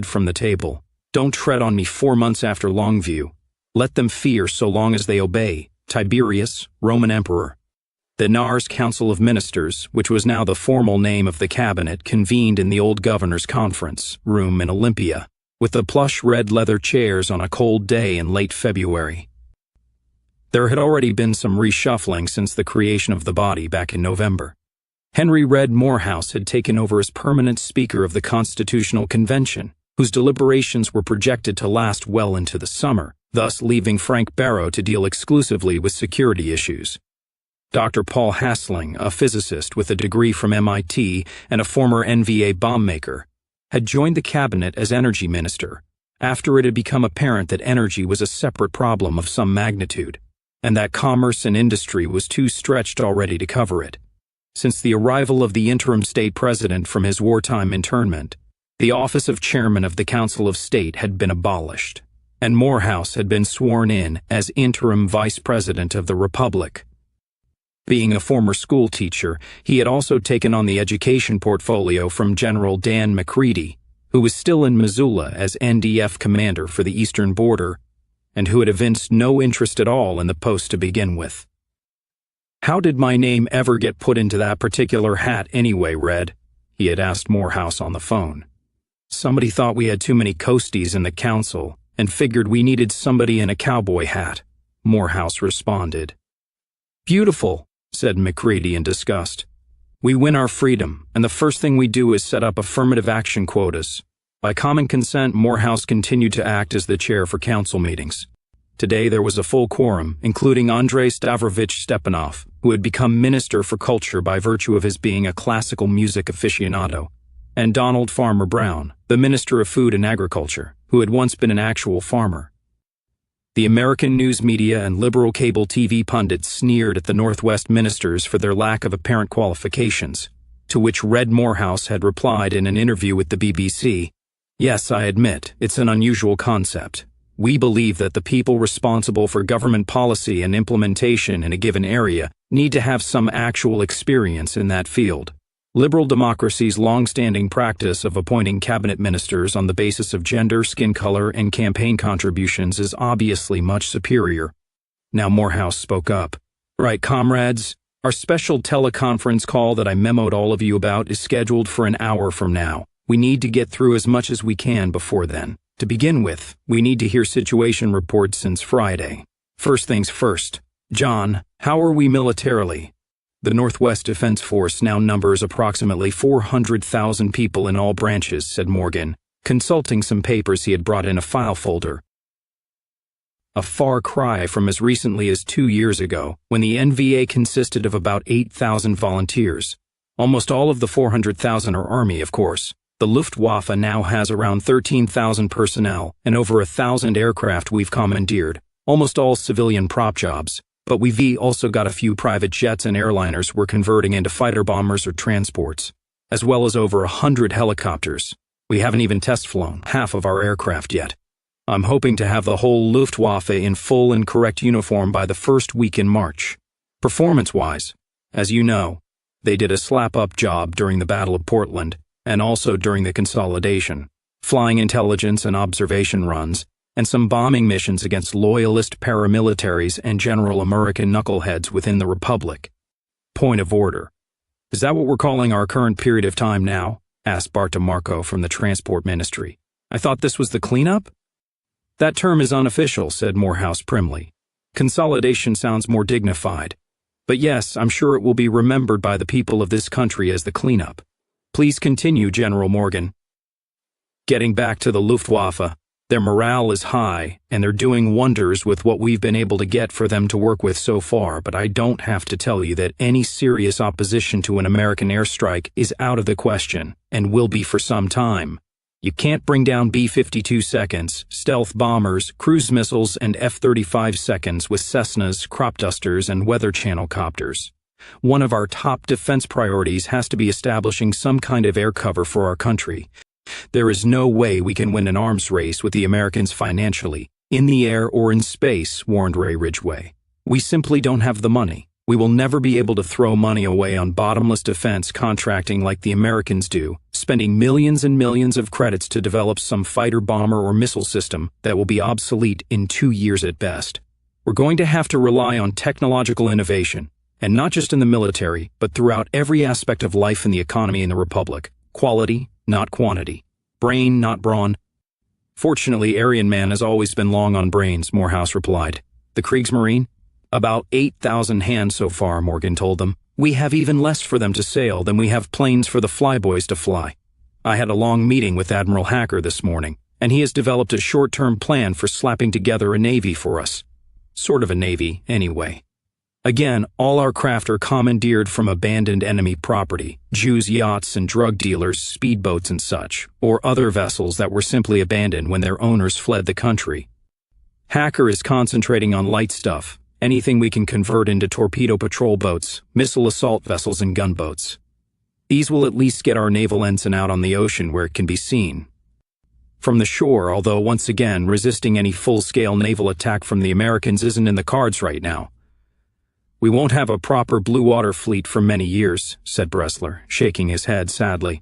from the table. Don't tread on me 4 months after Longview. Let them fear so long as they obey. Tiberius, Roman Emperor. The NAR's Council of Ministers, which was now the formal name of the cabinet, convened in the old governor's conference room in Olympia, with the plush red leather chairs on a cold day in late February. There had already been some reshuffling since the creation of the body back in November. Henry Red Morehouse had taken over as permanent Speaker of the Constitutional Convention, whose deliberations were projected to last well into the summer, thus leaving Frank Barrow to deal exclusively with security issues. Dr. Paul Hassling, a physicist with a degree from MIT and a former NVA bomb maker, had joined the cabinet as energy minister after it had become apparent that energy was a separate problem of some magnitude, and that commerce and industry was too stretched already to cover it. Since the arrival of the interim state president from his wartime internment, the office of chairman of the Council of State had been abolished, and Morehouse had been sworn in as interim vice president of the Republic. Being a former school teacher, he had also taken on the education portfolio from General Dan McCready, who was still in Missoula as NDF commander for the eastern border, and who had evinced no interest at all in the post to begin with. "How did my name ever get put into that particular hat anyway, Red?" he had asked Morehouse on the phone. "Somebody thought we had too many coasties in the council and figured we needed somebody in a cowboy hat," Morehouse responded. "Beautiful," said McCready in disgust. "We win our freedom, and the first thing we do is set up affirmative action quotas." By common consent, Morehouse continued to act as the chair for council meetings. Today there was a full quorum, including Andrei Stavrovich Stepanov, who had become Minister for Culture by virtue of his being a classical music aficionado, and Donald Farmer Brown, the Minister of Food and Agriculture, who had once been an actual farmer. The American news media and liberal cable TV pundits sneered at the Northwest ministers for their lack of apparent qualifications, to which Red Morehouse had replied in an interview with the BBC, "Yes, I admit, it's an unusual concept. We believe that the people responsible for government policy and implementation in a given area need to have some actual experience in that field. Liberal democracy's long-standing practice of appointing cabinet ministers on the basis of gender, skin color, and campaign contributions is obviously much superior." Now Morehouse spoke up. "Right, comrades, our special teleconference call that I memoed all of you about is scheduled for an hour from now. We need to get through as much as we can before then. To begin with, we need to hear situation reports since Friday. First things first. John, how are we militarily?" The Northwest Defense Force now numbers approximately 400,000 people in all branches, said Morgan, consulting some papers he had brought in a file folder. A far cry from as recently as 2 years ago, when the NVA consisted of about 8,000 volunteers. Almost all of the 400,000 are Army, of course. The Luftwaffe now has around 13,000 personnel and over 1,000 aircraft we've commandeered, almost all civilian prop jobs. But we've also got a few private jets and airliners we're converting into fighter bombers or transports, as well as over 100 helicopters. We haven't even test flown half of our aircraft yet. I'm hoping to have the whole Luftwaffe in full and correct uniform by the first week in March. Performance-wise, as you know, they did a slap-up job during the Battle of Portland, and also during the consolidation, flying intelligence and observation runs, and some bombing missions against loyalist paramilitaries and general American knuckleheads within the Republic. Point of order. Is that what we're calling our current period of time now? Asked Bart DeMarco from the Transport Ministry. I thought this was the cleanup? That term is unofficial, said Morehouse primly. Consolidation sounds more dignified. But yes, I'm sure it will be remembered by the people of this country as the cleanup. Please continue, General Morgan. Getting back to the Luftwaffe, their morale is high, and they're doing wonders with what we've been able to get for them to work with so far, but I don't have to tell you that any serious opposition to an American airstrike is out of the question, and will be for some time. You can't bring down B-52 seconds, stealth bombers, cruise missiles, and F-35 seconds with Cessnas, crop dusters, and Weather Channel copters. One of our top defense priorities has to be establishing some kind of air cover for our country. There is no way we can win an arms race with the Americans financially, in the air or in space, warned Ray Ridgway. We simply don't have the money. We will never be able to throw money away on bottomless defense contracting like the Americans do, spending millions and millions of credits to develop some fighter bomber or missile system that will be obsolete in 2 years at best. We're going to have to rely on technological innovation, and not just in the military, but throughout every aspect of life in the economy in the Republic. Quality, not quantity. Brain, not brawn. Fortunately, Aryan man has always been long on brains, Morehouse replied. The Kriegsmarine? About 8,000 hands so far, Morgan told them. We have even less for them to sail than we have planes for the flyboys to fly. I had a long meeting with Admiral Hacker this morning, and he has developed a short-term plan for slapping together a navy for us. Sort of a navy, anyway. Again, all our craft are commandeered from abandoned enemy property, Jews' yachts and drug dealers, speedboats and such, or other vessels that were simply abandoned when their owners fled the country. Hacker is concentrating on light stuff, anything we can convert into torpedo patrol boats, missile assault vessels and gunboats. These will at least get our naval ensign out on the ocean where it can be seen from the shore, although once again, resisting any full-scale naval attack from the Americans isn't in the cards right now. We won't have a proper blue water fleet for many years, said Bressler, shaking his head sadly.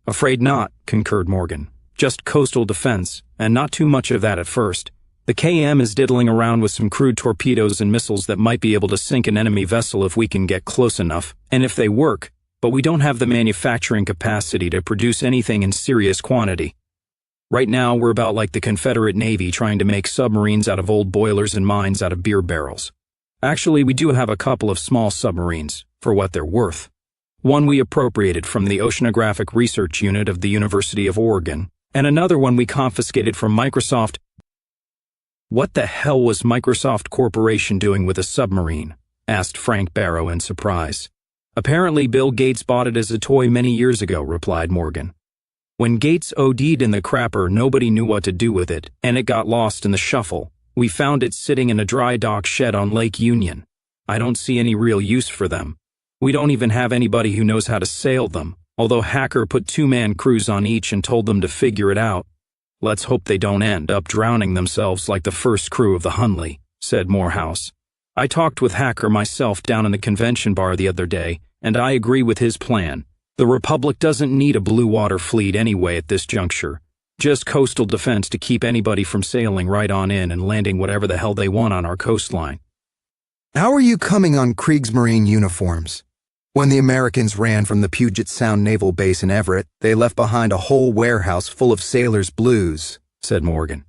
Afraid not, concurred Morgan. Just coastal defense, and not too much of that at first. The KM is diddling around with some crude torpedoes and missiles that might be able to sink an enemy vessel if we can get close enough, and if they work, but we don't have the manufacturing capacity to produce anything in serious quantity. Right now, we're about like the Confederate Navy trying to make submarines out of old boilers and mines out of beer barrels. Actually, we do have a couple of small submarines, for what they're worth. One we appropriated from the Oceanographic Research Unit of the University of Oregon, and another one we confiscated from Microsoft. What the hell was Microsoft Corporation doing with a submarine? Asked Frank Barrow in surprise. Apparently Bill Gates bought it as a toy many years ago, replied Morgan. When Gates OD'd in the crapper, nobody knew what to do with it, and it got lost in the shuffle. We found it sitting in a dry dock shed on Lake Union. I don't see any real use for them. We don't even have anybody who knows how to sail them, although Hacker put 2-man crews on each and told them to figure it out. Let's hope they don't end up drowning themselves like the first crew of the Hunley, said Morehouse. I talked with Hacker myself down in the convention bar the other day, and I agree with his plan. The Republic doesn't need a blue water fleet anyway at this juncture. Just coastal defense to keep anybody from sailing right on in and landing whatever the hell they want on our coastline. How are you coming on Kriegsmarine uniforms? When the Americans ran from the Puget Sound Naval Base in Everett, they left behind a whole warehouse full of sailors' blues, said Morgan.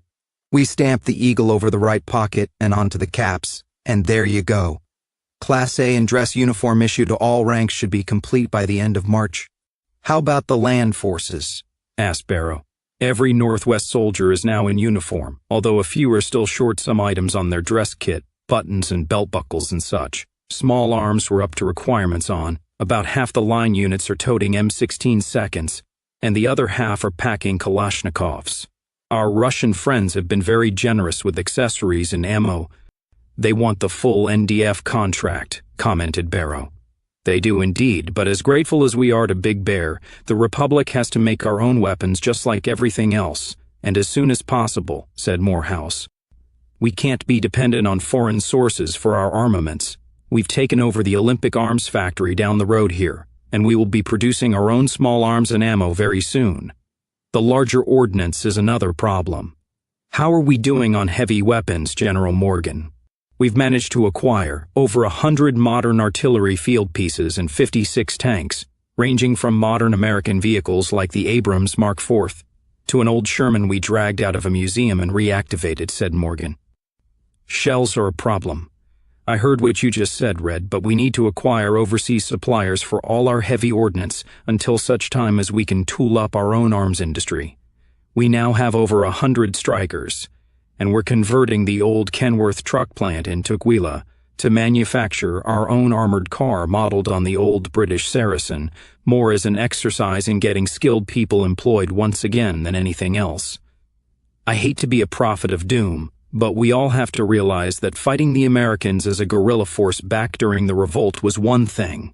We stamped the eagle over the right pocket and onto the caps, and there you go. Class A and dress uniform issue to all ranks should be complete by the end of March. How about the land forces? Asked Barrow. Every Northwest soldier is now in uniform, although a few are still short some items on their dress kit, buttons and belt buckles and such. Small arms were up to requirements on. About half the line units are toting M16 seconds, and the other half are packing Kalashnikovs. Our Russian friends have been very generous with accessories and ammo. They want the full NDF contract, commented Barrow. They do indeed, but as grateful as we are to Big Bear, the Republic has to make our own weapons just like everything else, and as soon as possible, said Morehouse. We can't be dependent on foreign sources for our armaments. We've taken over the Olympic Arms factory down the road here, and we will be producing our own small arms and ammo very soon. The larger ordnance is another problem. How are we doing on heavy weapons, General Morgan? We've managed to acquire over 100 modern artillery field pieces and 56 tanks, ranging from modern American vehicles like the Abrams Mark IV to an old Sherman we dragged out of a museum and reactivated, said Morgan. Shells are a problem. I heard what you just said, Red, but we need to acquire overseas suppliers for all our heavy ordnance until such time as we can tool up our own arms industry. We now have over 100 Strikers, and we're converting the old Kenworth truck plant in Tukwila to manufacture our own armored car modeled on the old British Saracen, more as an exercise in getting skilled people employed once again than anything else. I hate to be a prophet of doom, but we all have to realize that fighting the Americans as a guerrilla force back during the revolt was one thing.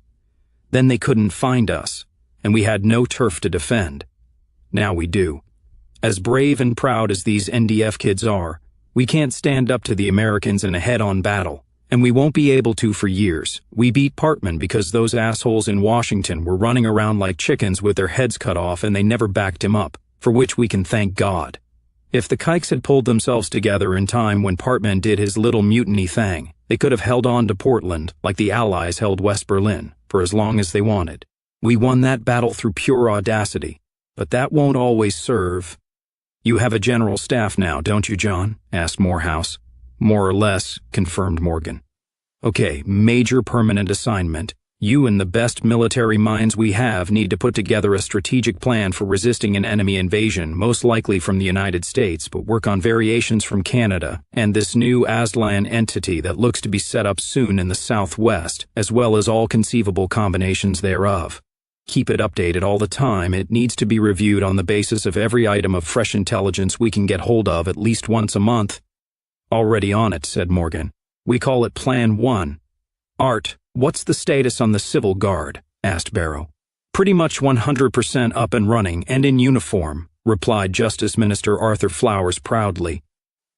Then they couldn't find us, and we had no turf to defend. Now we do. As brave and proud as these NDF kids are, we can't stand up to the Americans in a head-on battle, And we won't be able to for years. We beat Partman because those assholes in Washington were running around like chickens with their heads cut off and they never backed him up, for which we can thank God. If the kikes had pulled themselves together in time when Partman did his little mutiny thing, they could have held on to Portland like the Allies held West Berlin for as long as they wanted. We won that battle through pure audacity, but that won't always serve. You have a general staff now, don't you, John? Asked Morehouse. More or less, confirmed Morgan. Okay, major permanent assignment. You and the best military minds we have need to put together a strategic plan for resisting an enemy invasion, most likely from the United States, but work on variations from Canada and this new Aslan entity that looks to be set up soon in the Southwest, as well as all conceivable combinations thereof. Keep it updated all the time. It needs to be reviewed on the basis of every item of fresh intelligence we can get hold of at least once a month. Already on it, said Morgan. We call it Plan 1. Art, what's the status on the Civil Guard? Asked Barrow. Pretty much 100% up and running and in uniform, replied Justice Minister Arthur Flowers proudly.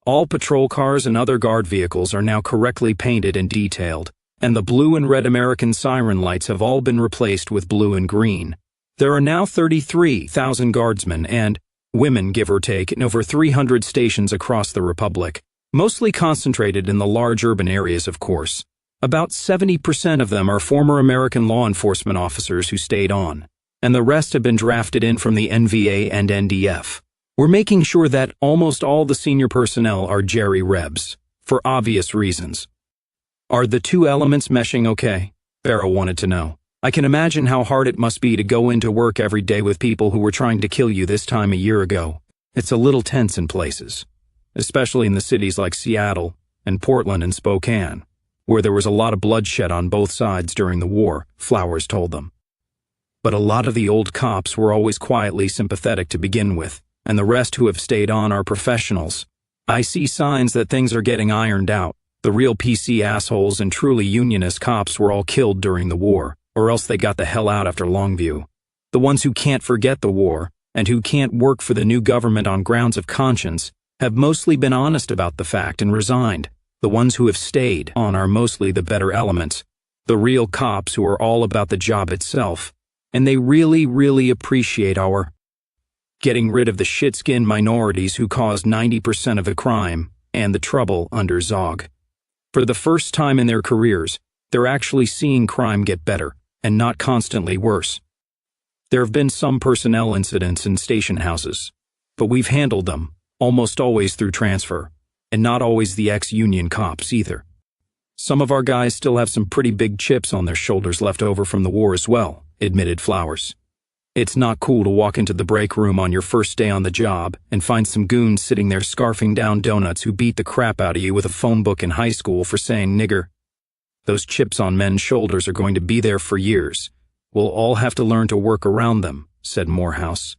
All patrol cars and other guard vehicles are now correctly painted and detailed, and the blue and red American siren lights have all been replaced with blue and green. There are now 33,000 guardsmen and women, give or take, in over 300 stations across the Republic. Mostly concentrated in the large urban areas, of course. About 70% of them are former American law enforcement officers who stayed on, and the rest have been drafted in from the NVA and NDF. We're making sure that almost all the senior personnel are Jerry Rebs, for obvious reasons. Are the two elements meshing okay? Barrow wanted to know. I can imagine how hard it must be to go into work every day with people who were trying to kill you this time a year ago. It's a little tense in places. Especially in the cities like Seattle and Portland and Spokane, where there was a lot of bloodshed on both sides during the war, Flowers told them. But a lot of the old cops were always quietly sympathetic to begin with, and the rest who have stayed on are professionals. I see signs that things are getting ironed out. The real PC assholes and truly unionist cops were all killed during the war, or else they got the hell out after Longview. The ones who can't forget the war, and who can't work for the new government on grounds of conscience, have mostly been honest about the fact and resigned. The ones who have stayed on are mostly the better elements, the real cops who are all about the job itself, and they really, really appreciate our getting rid of the shit-skinned minorities who caused 90% of the crime and the trouble under Zog. For the first time in their careers, they're actually seeing crime get better and not constantly worse. There have been some personnel incidents in station houses, but we've handled them, almost always through transfer, and not always the ex-union cops either. Some of our guys still have some pretty big chips on their shoulders left over from the war as well, admitted Flowers. It's not cool to walk into the break room on your first day on the job and find some goons sitting there scarfing down donuts who beat the crap out of you with a phone book in high school for saying nigger. Those chips on men's shoulders are going to be there for years. We'll all have to learn to work around them, said Morehouse.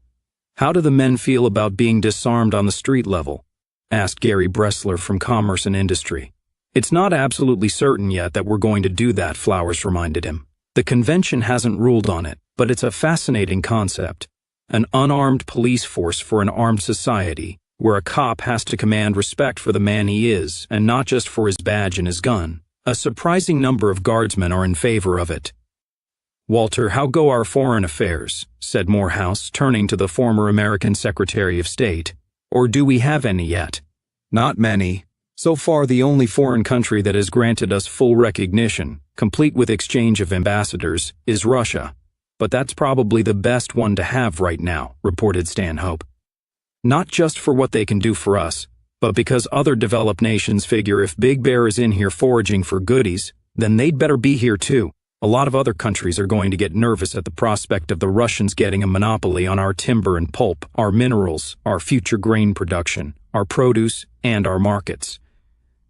How do the men feel about being disarmed on the street level? Asked Gary Bressler from Commerce and Industry. It's not absolutely certain yet that we're going to do that, Flowers reminded him. The convention hasn't ruled on it, but it's a fascinating concept. An unarmed police force for an armed society, where a cop has to command respect for the man he is, and not just for his badge and his gun. A surprising number of guardsmen are in favor of it. Walter, how go our foreign affairs? Said Morehouse, turning to the former American Secretary of State. Or do we have any yet? Not many. So far, the only foreign country that has granted us full recognition, complete with exchange of ambassadors, is Russia. But that's probably the best one to have right now, reported Stanhope. Not just for what they can do for us, but because other developed nations figure if Big Bear is in here foraging for goodies, then they'd better be here too. A lot of other countries are going to get nervous at the prospect of the Russians getting a monopoly on our timber and pulp, our minerals, our future grain production, our produce, and our markets.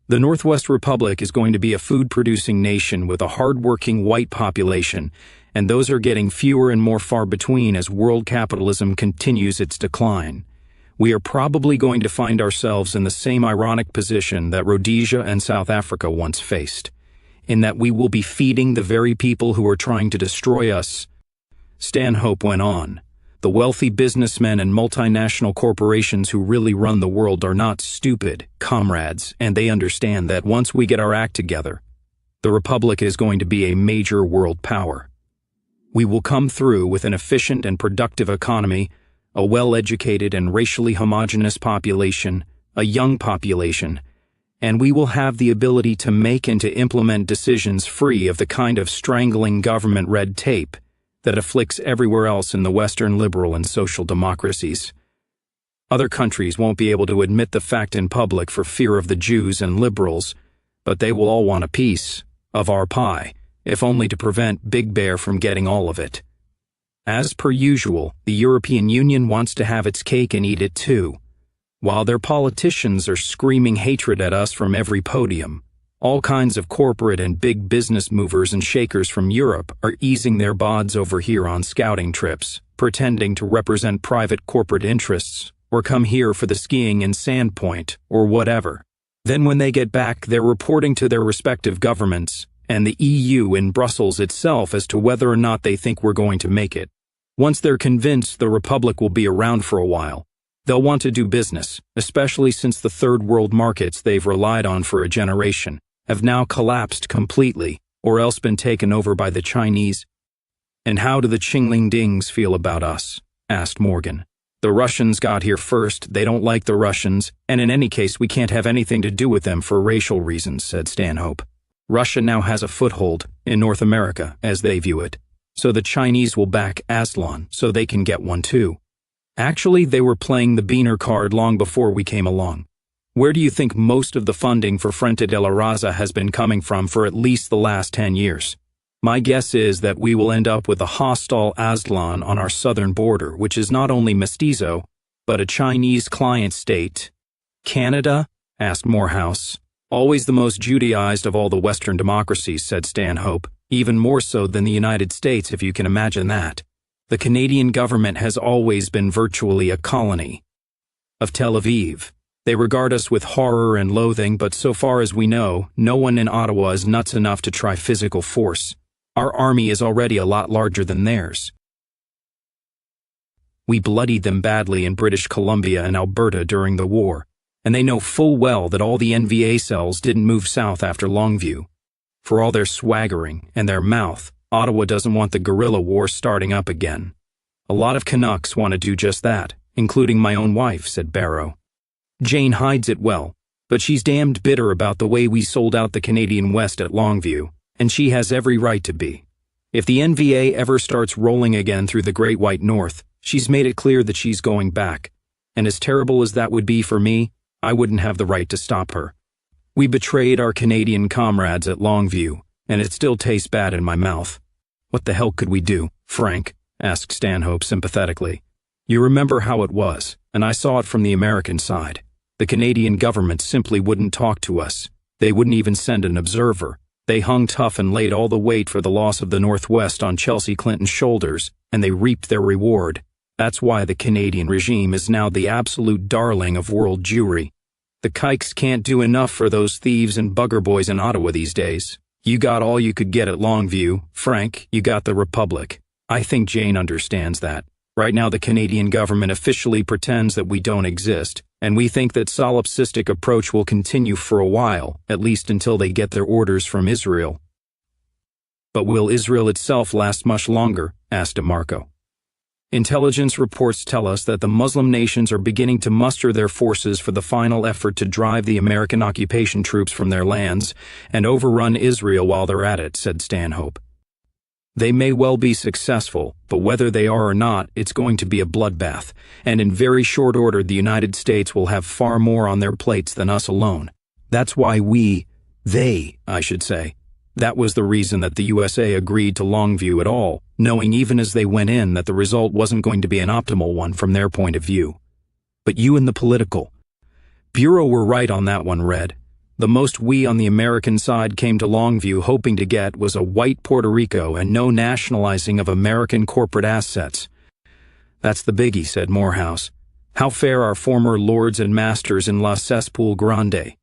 The Northwest Republic is going to be a food-producing nation with a hard-working white population, and those are getting fewer and more far between as world capitalism continues its decline. We are probably going to find ourselves in the same ironic position that Rhodesia and South Africa once faced, in that we will be feeding the very people who are trying to destroy us. Stanhope went on. The wealthy businessmen and multinational corporations who really run the world are not stupid, comrades, and they understand that once we get our act together, The Republic is going to be a major world power. We will come through with an efficient and productive economy, a well-educated and racially homogeneous population, a young population, and we will have the ability to make and to implement decisions free of the kind of strangling government red tape that afflicts everywhere else in the Western liberal and social democracies. Other countries won't be able to admit the fact in public for fear of the Jews and liberals, but they will all want a piece of our pie, if only to prevent Big Bear from getting all of it. As per usual, the European Union wants to have its cake and eat it too. While their politicians are screaming hatred at us from every podium, all kinds of corporate and big business movers and shakers from Europe are easing their bods over here on scouting trips, pretending to represent private corporate interests, or come here for the skiing in Sandpoint, or whatever. Then when they get back, they're reporting to their respective governments, and the EU in Brussels itself as to whether or not they think we're going to make it. Once they're convinced the Republic will be around for a while, they'll want to do business, especially since the third world markets they've relied on for a generation have now collapsed completely, or else been taken over by the Chinese. And how do the Qingling Dings feel about us? Asked Morgan. The Russians got here first, they don't like the Russians, and in any case we can't have anything to do with them for racial reasons, said Stanhope. Russia now has a foothold in North America, as they view it, so the Chinese will back Aslan so they can get one too. Actually, they were playing the Beaner card long before we came along. Where do you think most of the funding for Frente de la Raza has been coming from for at least the last 10 years? My guess is that we will end up with a hostile Aztlan on our southern border, which is not only mestizo, but a Chinese client state. Canada? Asked Morehouse. Always the most Judaized of all the Western democracies, said Stanhope, even more so than the United States, if you can imagine that. The Canadian government has always been virtually a colony of Tel Aviv. They regard us with horror and loathing, but so far as we know, no one in Ottawa is nuts enough to try physical force. Our army is already a lot larger than theirs. We bloodied them badly in British Columbia and Alberta during the war, and they know full well that all the NVA cells didn't move south after Longview. For all their swaggering and their mouth, Ottawa doesn't want the guerrilla war starting up again. A lot of Canucks want to do just that, including my own wife, said Barrow. Jane hides it well, but she's damned bitter about the way we sold out the Canadian West at Longview, and she has every right to be. If the NVA ever starts rolling again through the Great White North, she's made it clear that she's going back, and as terrible as that would be for me, I wouldn't have the right to stop her. We betrayed our Canadian comrades at Longview, and it still tastes bad in my mouth. What the hell could we do, Frank? Asked Stanhope sympathetically. You remember how it was, and I saw it from the American side. The Canadian government simply wouldn't talk to us. They wouldn't even send an observer. They hung tough and laid all the weight for the loss of the Northwest on Chelsea Clinton's shoulders, and they reaped their reward. That's why the Canadian regime is now the absolute darling of world Jewry. The kikes can't do enough for those thieves and bugger boys in Ottawa these days. You got all you could get at Longview. Frank, you got the Republic. I think Jane understands that. Right now the Canadian government officially pretends that we don't exist, and we think that solipsistic approach will continue for a while, at least until they get their orders from Israel. But will Israel itself last much longer? Asked DeMarco. Intelligence reports tell us that the Muslim nations are beginning to muster their forces for the final effort to drive the American occupation troops from their lands and overrun Israel while they're at it, said Stanhope. They may well be successful, but whether they are or not, it's going to be a bloodbath, and in very short order the United States will have far more on their plates than us alone. That's why I should say. That was the reason that the USA agreed to Longview at all, knowing even as they went in that the result wasn't going to be an optimal one from their point of view. But you and the political Bureau were right on that one, Red. The most we on the American side came to Longview hoping to get was a white Puerto Rico and no nationalizing of American corporate assets. That's the biggie, said Morehouse. How fare our former lords and masters in La Cesspool Grande?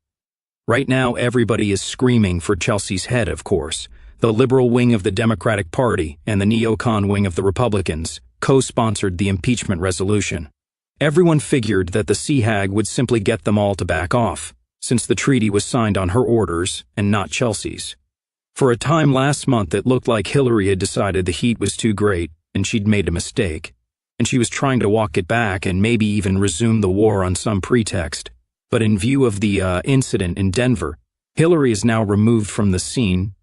Right now everybody is screaming for Chelsea's head, of course. The liberal wing of the Democratic Party and the neocon wing of the Republicans co-sponsored the impeachment resolution. Everyone figured that the Sea Hag would simply get them all to back off, since the treaty was signed on her orders and not Chelsea's. For a time last month it looked like Hillary had decided the heat was too great and she'd made a mistake, and she was trying to walk it back and maybe even resume the war on some pretext. But in view of the incident in Denver, Hillary is now removed from the scene.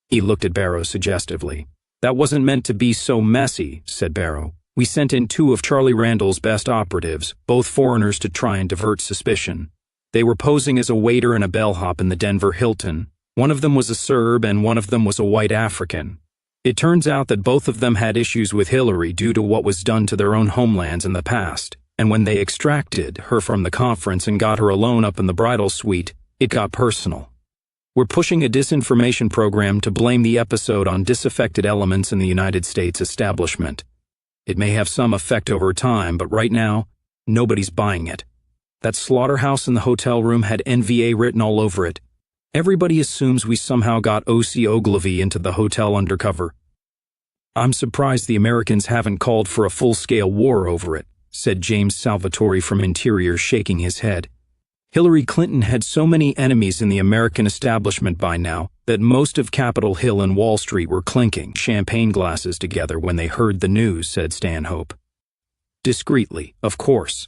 He looked at Barrow suggestively. That wasn't meant to be so messy, said Barrow. We sent in 2 of Charlie Randall's best operatives, both foreigners, to try and divert suspicion. They were posing as a waiter and a bellhop in the Denver Hilton. One of them was a Serb and one of them was a white African. It turns out that both of them had issues with Hillary due to what was done to their own homelands in the past, and when they extracted her from the conference and got her alone up in the bridal suite, it got personal. We're pushing a disinformation program to blame the episode on disaffected elements in the United States establishment. It may have some effect over time, but right now, nobody's buying it. That slaughterhouse in the hotel room had NVA written all over it. Everybody assumes we somehow got O.C. Ogilvy into the hotel undercover. I'm surprised the Americans haven't called for a full-scale war over it, said James Salvatore from Interior, shaking his head. Hillary Clinton had so many enemies in the American establishment by now that most of Capitol Hill and Wall Street were clinking champagne glasses together when they heard the news, said Stanhope. Discreetly, of course.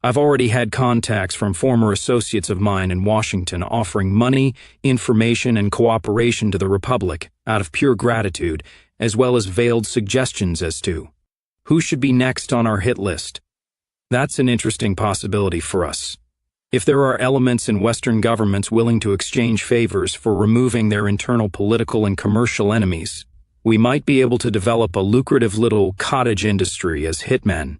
I've already had contacts from former associates of mine in Washington offering money, information, and cooperation to the Republic out of pure gratitude, as well as veiled suggestions as to who should be next on our hit list. That's an interesting possibility for us. If there are elements in Western governments willing to exchange favors for removing their internal political and commercial enemies, we might be able to develop a lucrative little cottage industry as hitmen.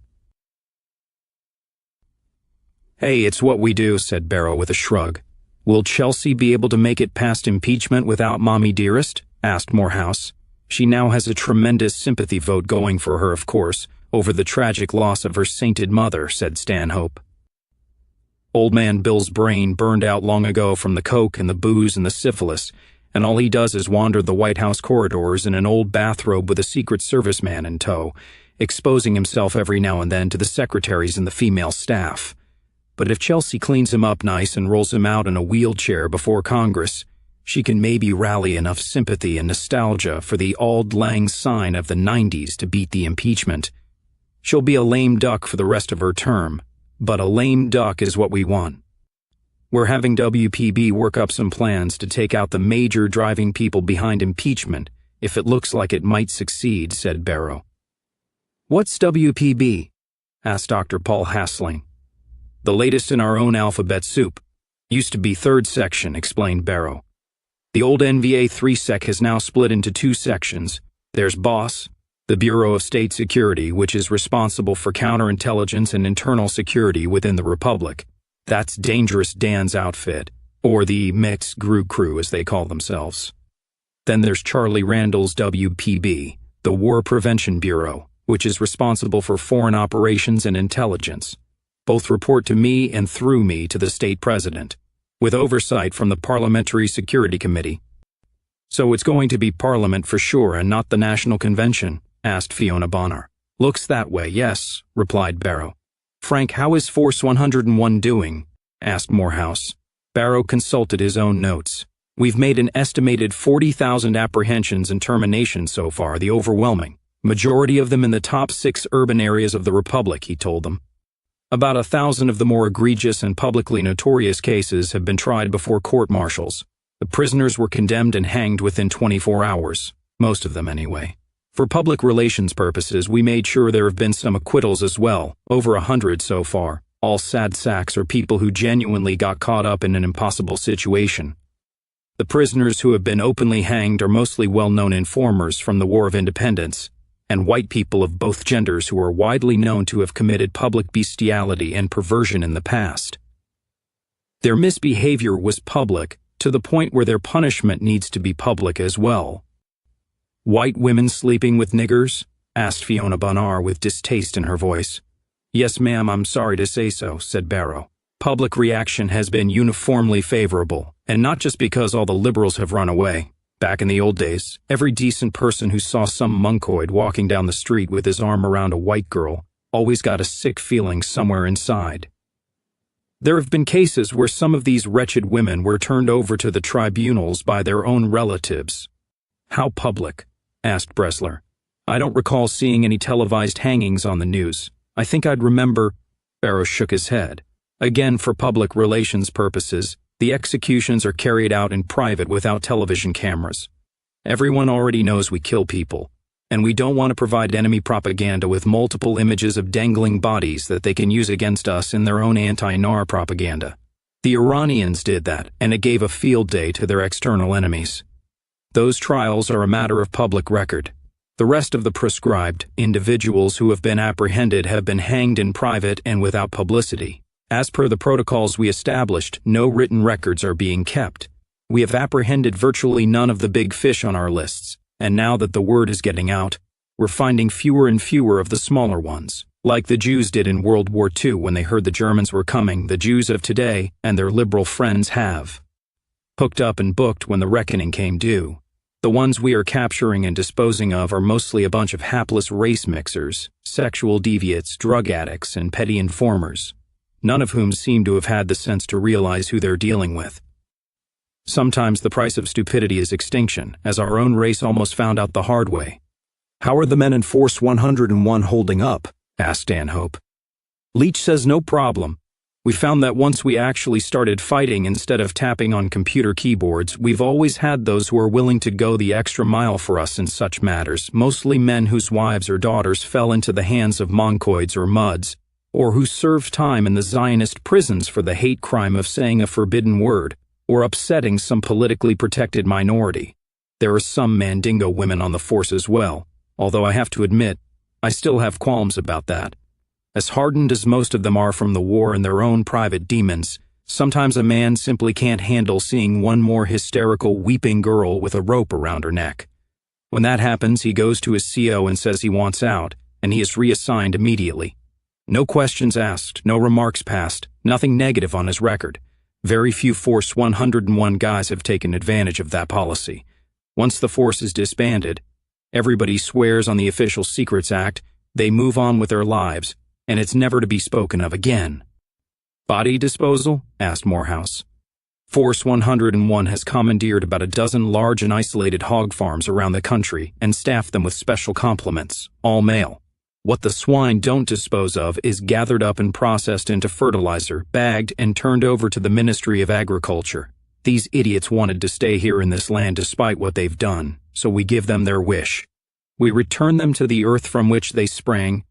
Hey, it's what we do, said Barrow with a shrug. Will Chelsea be able to make it past impeachment without Mommy Dearest? Asked Morehouse. She now has a tremendous sympathy vote going for her, of course, over the tragic loss of her sainted mother, said Stanhope. Old man Bill's brain burned out long ago from the coke and the booze and the syphilis, and all he does is wander the White House corridors in an old bathrobe with a Secret Service man in tow, exposing himself every now and then to the secretaries and the female staff. But if Chelsea cleans him up nice and rolls him out in a wheelchair before Congress, she can maybe rally enough sympathy and nostalgia for the auld lang syne of the 90s to beat the impeachment. She'll be a lame duck for the rest of her term, but a lame duck is what we want. We're having WPB work up some plans to take out the major driving people behind impeachment if it looks like it might succeed, said Barrow. What's WPB? Asked Dr. Paul Hassling. The latest in our own alphabet soup. Used to be third section, explained Barrow. The old NVA 3 sec has now split into 2 sections. There's BOSS, the Bureau of State Security, which is responsible for counterintelligence and internal security within the Republic. That's Dangerous Dan's outfit, or the Mixed Gru Crew as they call themselves. Then there's Charlie Randall's WPB, the War Prevention Bureau, which is responsible for foreign operations and intelligence. Both report to me and through me to the state president, with oversight from the Parliamentary Security Committee. So it's going to be Parliament for sure and not the National Convention? Asked Fiona Bonner. Looks that way, yes, replied Barrow. Frank, how is Force 101 doing? Asked Morehouse. Barrow consulted his own notes. We've made an estimated 40,000 apprehensions and terminations so far, the overwhelming majority of them in the top 6 urban areas of the Republic, he told them. About 1,000 of the more egregious and publicly notorious cases have been tried before court-martials. The prisoners were condemned and hanged within 24 hours, most of them anyway. For public relations purposes, we made sure there have been some acquittals as well, over 100 so far, all sad sacks or people who genuinely got caught up in an impossible situation. The prisoners who have been openly hanged are mostly well-known informers from the War of Independence, and white people of both genders who are widely known to have committed public bestiality and perversion in the past. Their misbehavior was public, to the point where their punishment needs to be public as well. White women sleeping with niggers? Asked Fiona Bonner with distaste in her voice. Yes, ma'am, I'm sorry to say so, said Barrow. Public reaction has been uniformly favorable, and not just because all the liberals have run away. Back in the old days, every decent person who saw some monkoid walking down the street with his arm around a white girl always got a sick feeling somewhere inside. There have been cases where some of these wretched women were turned over to the tribunals by their own relatives, How public? Asked Bressler. I don't recall seeing any televised hangings on the news. I think I'd remember. Barrow shook his head. Again, for public relations purposes, the executions are carried out in private without television cameras. Everyone already knows we kill people, and we don't want to provide enemy propaganda with multiple images of dangling bodies that they can use against us in their own anti-NAR propaganda. The Iranians did that, and it gave a field day to their external enemies. Those trials are a matter of public record. The rest of the proscribed individuals who have been apprehended have been hanged in private and without publicity. As per the protocols we established, no written records are being kept. We have apprehended virtually none of the big fish on our lists, and now that the word is getting out, we're finding fewer and fewer of the smaller ones. Like the Jews did in World War II when they heard the Germans were coming, the Jews of today and their liberal friends have hooked up and booked when the reckoning came due. The ones we are capturing and disposing of are mostly a bunch of hapless race mixers, sexual deviates, drug addicts, and petty informers, none of whom seem to have had the sense to realize who they're dealing with. Sometimes the price of stupidity is extinction, as our own race almost found out the hard way. How are the men in Force 101 holding up? Asked Stanhope. Leach says no problem. We found that once we actually started fighting instead of tapping on computer keyboards, we've always had those who are willing to go the extra mile for us in such matters, mostly men whose wives or daughters fell into the hands of moncoids or muds, or who served time in the Zionist prisons for the hate crime of saying a forbidden word, or upsetting some politically protected minority. There are some Mandingo women on the force as well, although I have to admit, I still have qualms about that. As hardened as most of them are from the war and their own private demons, sometimes a man simply can't handle seeing one more hysterical, weeping girl with a rope around her neck. When that happens, he goes to his CO and says he wants out, and he is reassigned immediately. No questions asked, no remarks passed, nothing negative on his record. Very few Force 101 guys have taken advantage of that policy. Once the force is disbanded, everybody swears on the Official Secrets Act, they move on with their lives, and it's never to be spoken of again. Body disposal? Asked Morehouse. Force 101 has commandeered about a dozen large and isolated hog farms around the country and staffed them with special complements, all male. What the swine don't dispose of is gathered up and processed into fertilizer, bagged, and turned over to the Ministry of Agriculture. These idiots wanted to stay here in this land despite what they've done, so we give them their wish. We return them to the earth from which they sprang.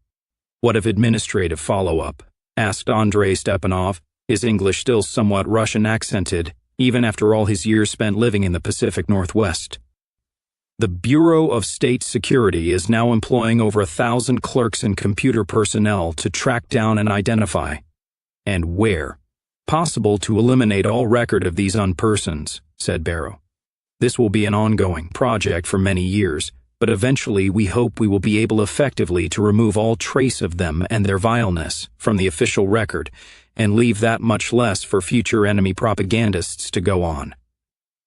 What of administrative follow-up? Asked Andrei Stepanov, his English still somewhat Russian accented, even after all his years spent living in the Pacific Northwest. The Bureau of State Security is now employing over 1,000 clerks and computer personnel to track down and identify, and where possible to eliminate all record of these unpersons, said Barrow. This will be an ongoing project for many years, but eventually we hope we will be able effectively to remove all trace of them and their vileness from the official record and leave that much less for future enemy propagandists to go on.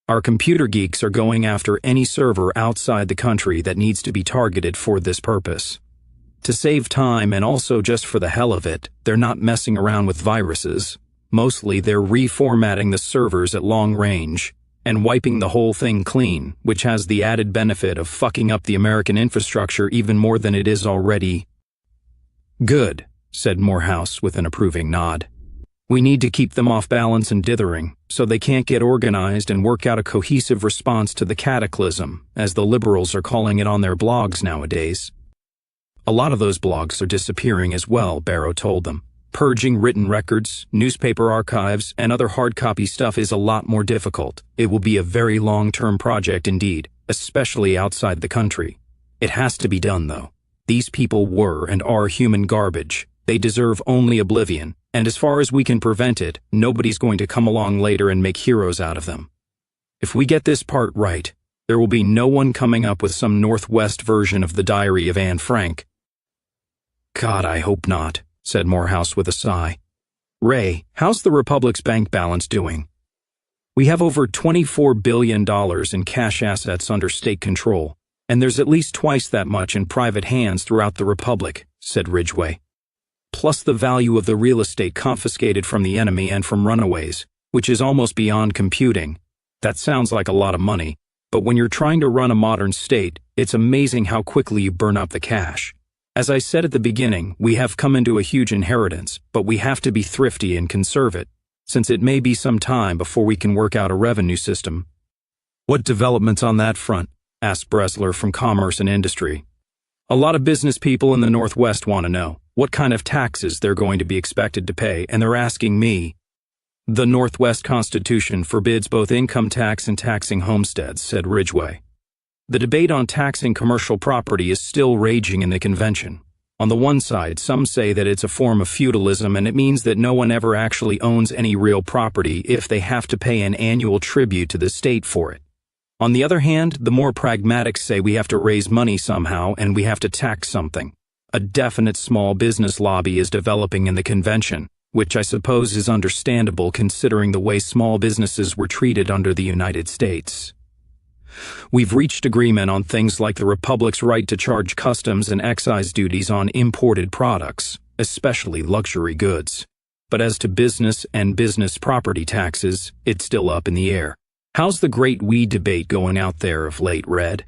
Our computer geeks are going after any server outside the country that needs to be targeted for this purpose. To save time and also just for the hell of it, they're not messing around with viruses. Mostly they're reformatting the servers at long range and wiping the whole thing clean, which has the added benefit of fucking up the American infrastructure even more than it is already. Good, said Morehouse with an approving nod. We need to keep them off balance and dithering, so they can't get organized and work out a cohesive response to the cataclysm, as the liberals are calling it on their blogs nowadays. A lot of those blogs are disappearing as well, Barrow told them. Purging written records, newspaper archives, and other hard copy stuff is a lot more difficult. It will be a very long-term project indeed, especially outside the country. It has to be done, though. These people were and are human garbage. They deserve only oblivion, and as far as we can prevent it, nobody's going to come along later and make heroes out of them. If we get this part right, there will be no one coming up with some Northwest version of the Diary of Anne Frank. God, I hope not, said Morehouse with a sigh. Ray, how's the Republic's bank balance doing? We have over $24 billion in cash assets under state control, and there's at least twice that much in private hands throughout the Republic, said Ridgway. Plus the value of the real estate confiscated from the enemy and from runaways, which is almost beyond computing. That sounds like a lot of money, But when you're trying to run a modern state, it's amazing how quickly you burn up the cash. As I said at the beginning, we have come into a huge inheritance, but we have to be thrifty and conserve it, since it may be some time before we can work out a revenue system. What developments on that front? Asked Bresler from Commerce and Industry. A lot of business people in the Northwest want to know what kind of taxes they're going to be expected to pay, and they're asking me. The Northwest Constitution forbids both income tax and taxing homesteads, said Ridgway. The debate on taxing commercial property is still raging in the convention. On the one side, some say that it's a form of feudalism and it means that no one ever actually owns any real property if they have to pay an annual tribute to the state for it. On the other hand, the more pragmatics say we have to raise money somehow and we have to tax something. A definite small business lobby is developing in the convention, which I suppose is understandable considering the way small businesses were treated under the United States. We've reached agreement on things like the Republic's right to charge customs and excise duties on imported products, especially luxury goods. But as to business and business property taxes, it's still up in the air. How's the great weed debate going out there of late, Red?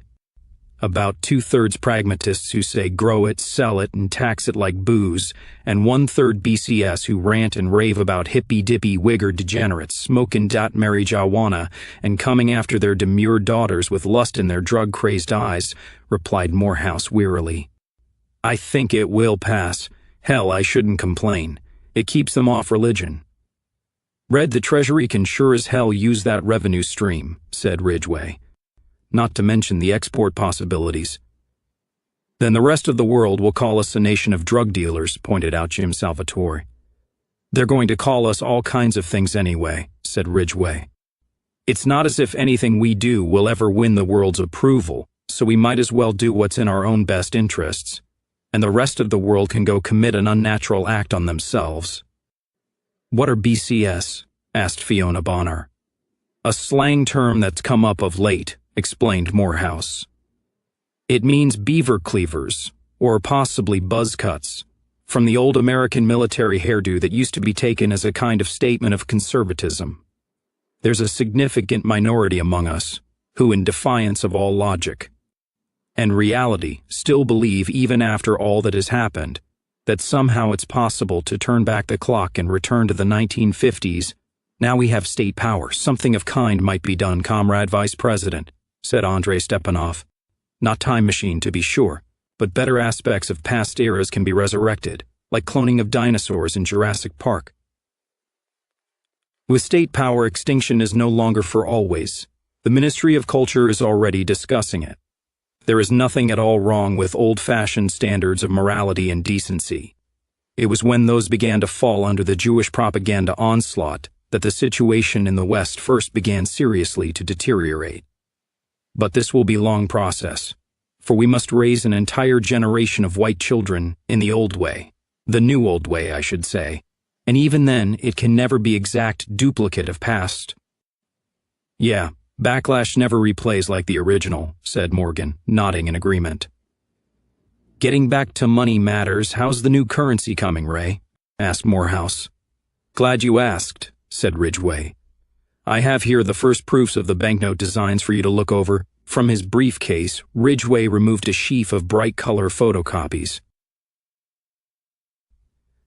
About 2/3 pragmatists who say grow it, sell it, and tax it like booze, and 1/3 BCS who rant and rave about hippy-dippy wigger degenerates smoking dat marijuana and coming after their demure daughters with lust in their drug-crazed eyes, replied Morehouse wearily. I think it will pass. Hell, I shouldn't complain. It keeps them off religion. Red, the Treasury can sure as hell use that revenue stream, said Ridgway. Not to mention the export possibilities. Then the rest of the world will call us a nation of drug dealers, pointed out Jim Salvatore. They're going to call us all kinds of things anyway, said Ridgway. It's not as if anything we do will ever win the world's approval, so we might as well do what's in our own best interests, and the rest of the world can go commit an unnatural act on themselves. What are BCS? Asked Fiona Bonner. A slang term that's come up of late, explained Morehouse. It means beaver cleavers, or possibly buzz cuts, from the old American military hairdo that used to be taken as a kind of statement of conservatism. There's a significant minority among us who, in defiance of all logic and reality, still believe, even after all that has happened, that somehow it's possible to turn back the clock and return to the 1950s. Now we have state power. Something of kind might be done, Comrade Vice President, said Andrei Stepanov. Not time machine, to be sure, but better aspects of past eras can be resurrected, like cloning of dinosaurs in Jurassic Park. With state power, extinction is no longer for always. The Ministry of Culture is already discussing it. There is nothing at all wrong with old-fashioned standards of morality and decency. It was when those began to fall under the Jewish propaganda onslaught that the situation in the West first began seriously to deteriorate. But this will be a long process, for we must raise an entire generation of white children in the old way, the new old way, I should say, and even then it can never be exact duplicate of past. Yeah, backlash never replays like the original, said Morgan, nodding in agreement. Getting back to money matters, how's the new currency coming, Ray? Asked Morehouse. Glad you asked, said Ridgway. I have here the first proofs of the banknote designs for you to look over. From his briefcase, Ridgway removed a sheaf of bright color photocopies.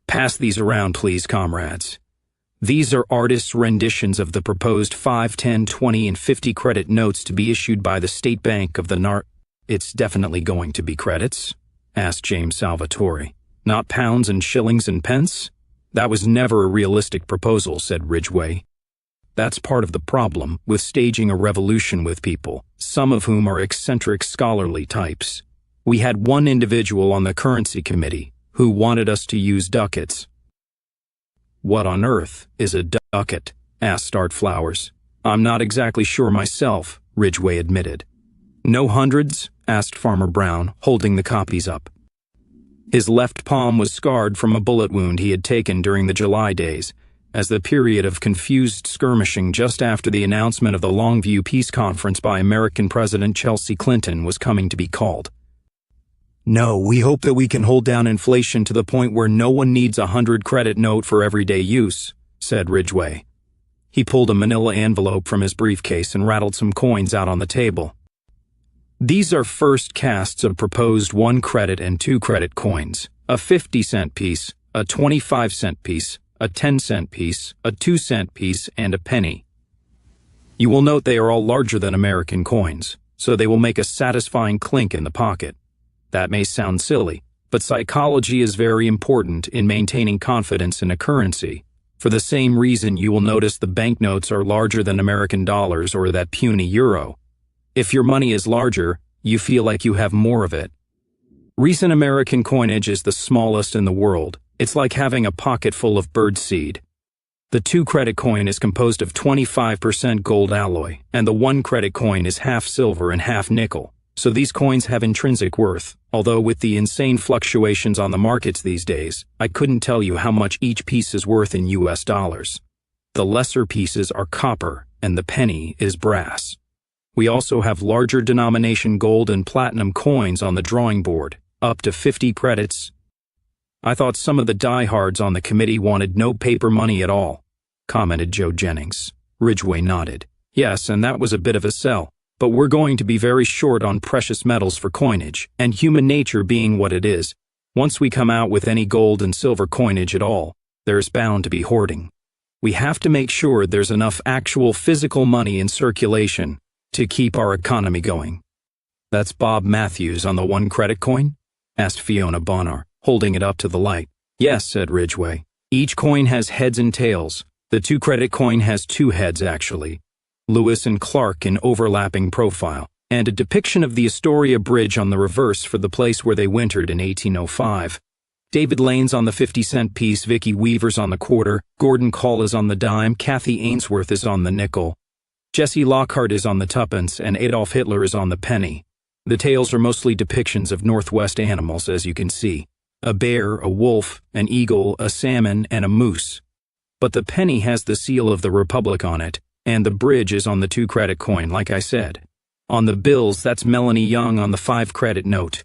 Pass these around, please, comrades. These are artists' renditions of the proposed 5, 10, 20, and 50 credit notes to be issued by the State Bank of the NAR. It's definitely going to be credits? Asked James Salvatore. Not pounds and shillings and pence? That was never a realistic proposal, said Ridgway. That's part of the problem with staging a revolution with people, some of whom are eccentric scholarly types. We had one individual on the currency committee who wanted us to use ducats. What on earth is a ducat? Asked Art Flowers. I'm not exactly sure myself, Ridgway admitted. No hundreds? Asked Farmer Brown, holding the copies up. His left palm was scarred from a bullet wound he had taken during the July days, as the period of confused skirmishing just after the announcement of the Longview Peace Conference by American President Chelsea Clinton was coming to be called. No, we hope that we can hold down inflation to the point where no one needs a 100 credit note for everyday use, said Ridgway. He pulled a manila envelope from his briefcase and rattled some coins out on the table. These are first casts of proposed 1 credit and 2 credit coins, a 50-cent piece, a 25-cent piece, a 10-cent piece, a 2-cent piece, and a penny. You will note they are all larger than American coins, so they will make a satisfying clink in the pocket. That may sound silly, but psychology is very important in maintaining confidence in a currency. For the same reason you will notice the banknotes are larger than American dollars or that puny euro. If your money is larger, you feel like you have more of it. Recent American coinage is the smallest in the world. It's like having a pocket full of birdseed. The 2 credit coin is composed of 25% gold alloy, and the 1 credit coin is half silver and half nickel. So these coins have intrinsic worth, although with the insane fluctuations on the markets these days, I couldn't tell you how much each piece is worth in US dollars. The lesser pieces are copper, and the penny is brass. We also have larger denomination gold and platinum coins on the drawing board, up to 50 credits. I thought some of the diehards on the committee wanted no paper money at all, commented Joe Jennings. Ridgway nodded. Yes, and that was a bit of a sell. But we're going to be very short on precious metals for coinage, and human nature being what it is, once we come out with any gold and silver coinage at all, there's bound to be hoarding. We have to make sure there's enough actual physical money in circulation to keep our economy going. That's Bob Matthews on the 1 credit coin? Asked Fiona Bonnar, holding it up to the light. Yes, said Ridgway. Each coin has heads and tails. The 2 credit coin has 2 heads, actually. Lewis and Clark in overlapping profile, and a depiction of the Astoria Bridge on the reverse for the place where they wintered in 1805. David Lane's on the 50-cent piece, Vicky Weaver's on the quarter, Gordon Call is on the dime, Kathy Ainsworth is on the nickel, Jesse Lockhart is on the tuppence, and Adolf Hitler is on the penny. The tails are mostly depictions of Northwest animals, as you can see. A bear, a wolf, an eagle, a salmon, and a moose. But the penny has the seal of the Republic on it, and the bridge is on the 2 credit coin, like I said. On the bills, that's Melanie Young on the 5 credit note.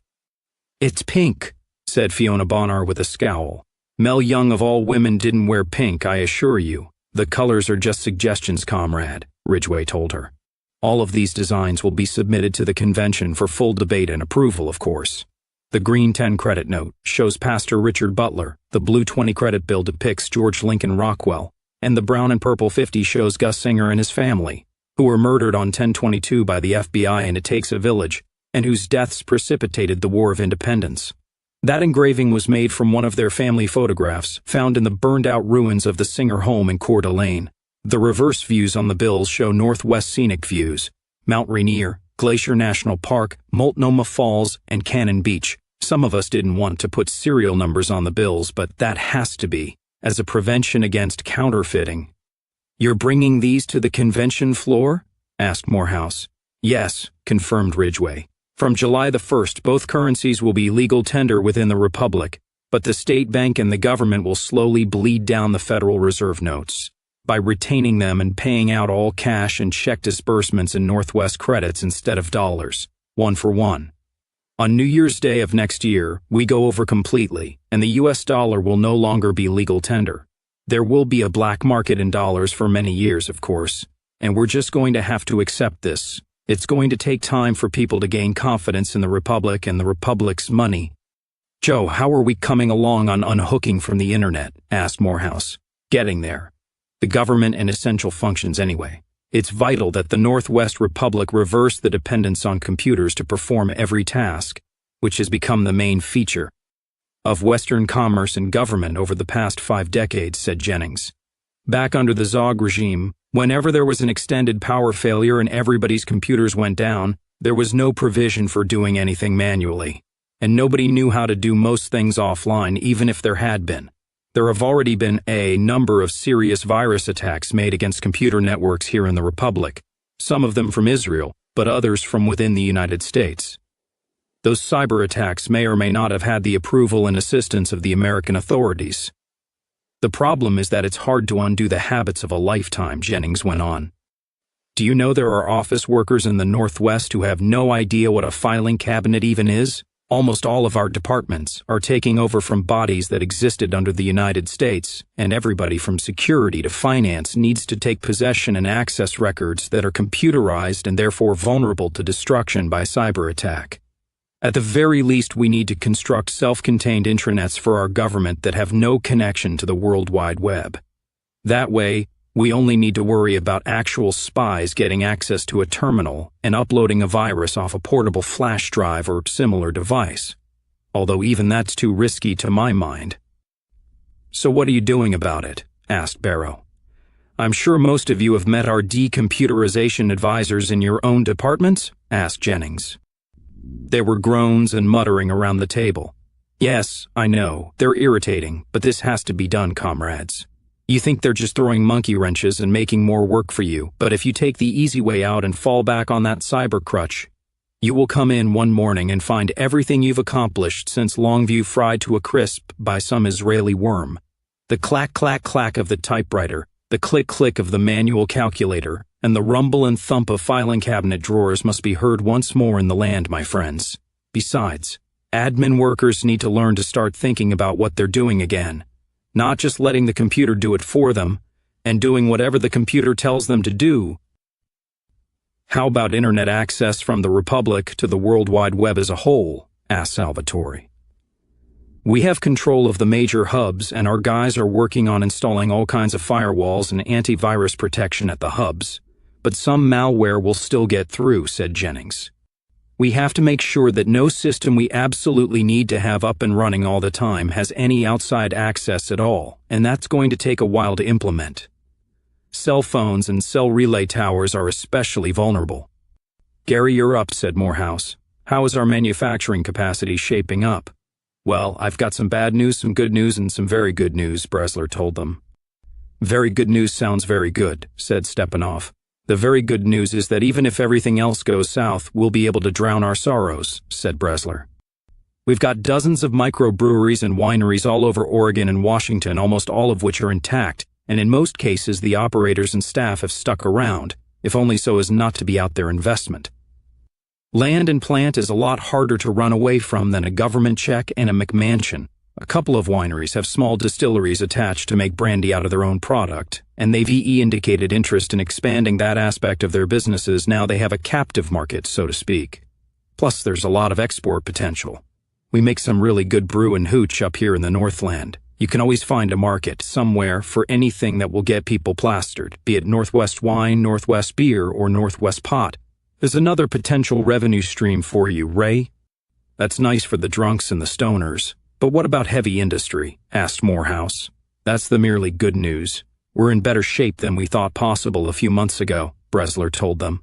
It's pink, said Fiona Bonnar with a scowl. Mel Young of all women didn't wear pink, I assure you. The colors are just suggestions, comrade, Ridgway told her. All of these designs will be submitted to the convention for full debate and approval, of course. The green 10 credit note shows Pastor Richard Butler, the blue 20 credit bill depicts George Lincoln Rockwell, and the brown and purple 50 shows Gus Singer and his family, who were murdered on 10/22 by the FBI in It Takes a Village, and whose deaths precipitated the War of Independence. That engraving was made from one of their family photographs, found in the burned-out ruins of the Singer home in Coeur d'Alene. The reverse views on the bills show Northwest scenic views, Mount Rainier, Glacier National Park, Multnomah Falls, and Cannon Beach. Some of us didn't want to put serial numbers on the bills, but that has to be, as a prevention against counterfeiting. You're bringing these to the convention floor? Asked Morehouse. Yes, confirmed Ridgway. From July the 1st, both currencies will be legal tender within the Republic, but the state bank and the government will slowly bleed down the Federal Reserve notes by retaining them and paying out all cash and check disbursements in Northwest credits instead of dollars, 1 for 1. On New Year's Day of next year, we go over completely, and the US dollar will no longer be legal tender. There will be a black market in dollars for many years, of course, and we're just going to have to accept this. It's going to take time for people to gain confidence in the Republic and the Republic's money. Joe, how are we coming along on unhooking from the internet? Asked Morehouse. Getting there. The government and essential functions anyway. It's vital that the Northwest Republic reverse the dependence on computers to perform every task, which has become the main feature of Western commerce and government over the past 5 decades, said Jennings. Back under the Zog regime, whenever there was an extended power failure and everybody's computers went down, there was no provision for doing anything manually, and nobody knew how to do most things offline, even if there had been. There have already been a number of serious virus attacks made against computer networks here in the Republic, some of them from Israel, but others from within the United States. Those cyber attacks may or may not have had the approval and assistance of the American authorities. The problem is that it's hard to undo the habits of a lifetime, Jennings went on. Do you know there are office workers in the Northwest who have no idea what a filing cabinet even is? Almost all of our departments are taking over from bodies that existed under the United States, and everybody from security to finance needs to take possession and access records that are computerized and therefore vulnerable to destruction by cyber attack. At the very least, we need to construct self-contained intranets for our government that have no connection to the World Wide Web. That way, we only need to worry about actual spies getting access to a terminal and uploading a virus off a portable flash drive or similar device. Although even that's too risky to my mind. "So what are you doing about it?" asked Barrow. "I'm sure most of you have met our decomputerization advisors in your own departments?" asked Jennings. There were groans and muttering around the table. "Yes, I know, they're irritating, but this has to be done, comrades. You think they're just throwing monkey wrenches and making more work for you, but if you take the easy way out and fall back on that cyber crutch, you will come in one morning and find everything you've accomplished since Longview fried to a crisp by some Israeli worm. The clack, clack, clack of the typewriter, the click, click of the manual calculator, and the rumble and thump of filing cabinet drawers must be heard once more in the land, my friends. Besides, admin workers need to learn to start thinking about what they're doing again. Not just letting the computer do it for them, and doing whatever the computer tells them to do. How about internet access from the Republic to the World Wide Web as a whole? Asked Salvatore. We have control of the major hubs, and our guys are working on installing all kinds of firewalls and antivirus protection at the hubs. But some malware will still get through, said Jennings. We have to make sure that no system we absolutely need to have up and running all the time has any outside access at all, and that's going to take a while to implement. Cell phones and cell relay towers are especially vulnerable. Gary, you're up, said Morehouse. How is our manufacturing capacity shaping up? Well, I've got some bad news, some good news, and some very good news, Bresler told them. Very good news sounds very good, said Stepanov. The very good news is that even if everything else goes south, we'll be able to drown our sorrows, said Bresler. We've got dozens of microbreweries and wineries all over Oregon and Washington, almost all of which are intact, and in most cases the operators and staff have stuck around, if only so as not to be out their investment. Land and plant is a lot harder to run away from than a government check and a McMansion. A couple of wineries have small distilleries attached to make brandy out of their own product, and they've indicated interest in expanding that aspect of their businesses now they have a captive market, so to speak. Plus, there's a lot of export potential. We make some really good brew and hooch up here in the Northland. You can always find a market somewhere for anything that will get people plastered, be it Northwest wine, Northwest beer, or Northwest pot. There's another potential revenue stream for you, Ray. That's nice for the drunks and the stoners. But what about heavy industry? Asked Morehouse. That's the merely good news. We're in better shape than we thought possible a few months ago, Bresler told them.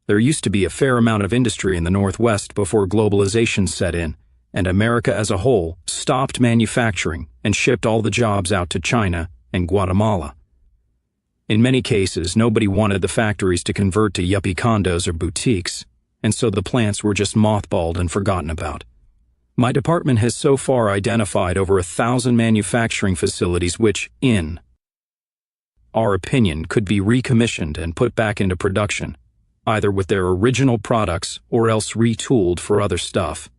There used to be a fair amount of industry in the Northwest before globalization set in, and America as a whole stopped manufacturing and shipped all the jobs out to China and Guatemala. In many cases, nobody wanted the factories to convert to yuppie condos or boutiques, and so the plants were just mothballed and forgotten about. My department has so far identified over 1,000 manufacturing facilities which, in our opinion, could be recommissioned and put back into production, either with their original products or else retooled for other stuff.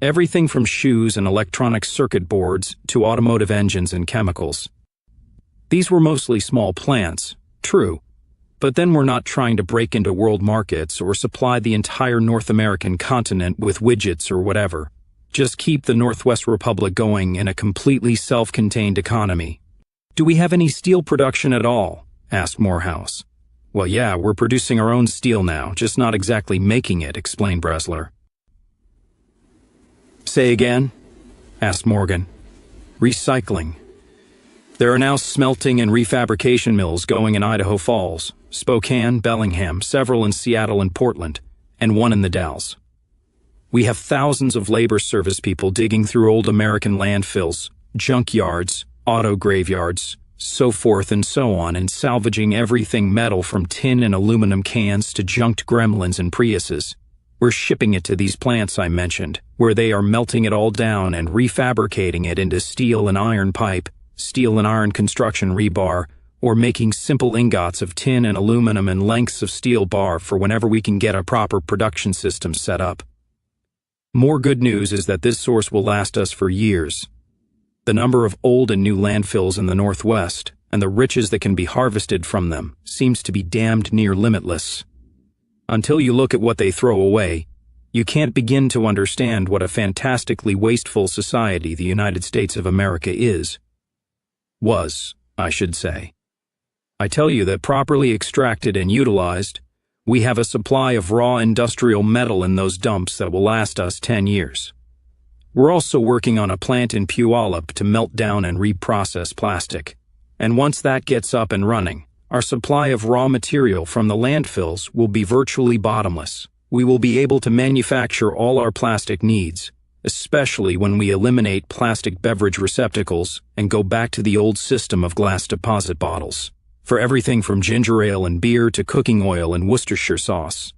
Everything from shoes and electronic circuit boards to automotive engines and chemicals. These were mostly small plants, true, but then we're not trying to break into world markets or supply the entire North American continent with widgets or whatever. Just keep the Northwest Republic going in a completely self-contained economy. Do we have any steel production at all? Asked Morehouse. Well, yeah, we're producing our own steel now, just not exactly making it, explained Bresler. Say again? Asked Morgan. Recycling. There are now smelting and refabrication mills going in Idaho Falls, Spokane, Bellingham, several in Seattle and Portland, and one in the Dalles. We have thousands of labor service people digging through old American landfills, junkyards, auto graveyards, so forth and so on, and salvaging everything metal from tin and aluminum cans to junked Gremlins and Priuses. We're shipping it to these plants I mentioned, where they are melting it all down and refabricating it into steel and iron pipe, steel and iron construction rebar, or making simple ingots of tin and aluminum and lengths of steel bar for whenever we can get a proper production system set up. More good news is that this source will last us for years. The number of old and new landfills in the Northwest, and the riches that can be harvested from them, seems to be damned near limitless. Until you look at what they throw away, you can't begin to understand what a fantastically wasteful society the United States of America is. Was, I should say. I tell you that properly extracted and utilized, we have a supply of raw industrial metal in those dumps that will last us 10 years. We're also working on a plant in Puyallup to melt down and reprocess plastic. And once that gets up and running, our supply of raw material from the landfills will be virtually bottomless. We will be able to manufacture all our plastic needs, especially when we eliminate plastic beverage receptacles and go back to the old system of glass deposit bottles, for everything from ginger ale and beer to cooking oil and Worcestershire sauce.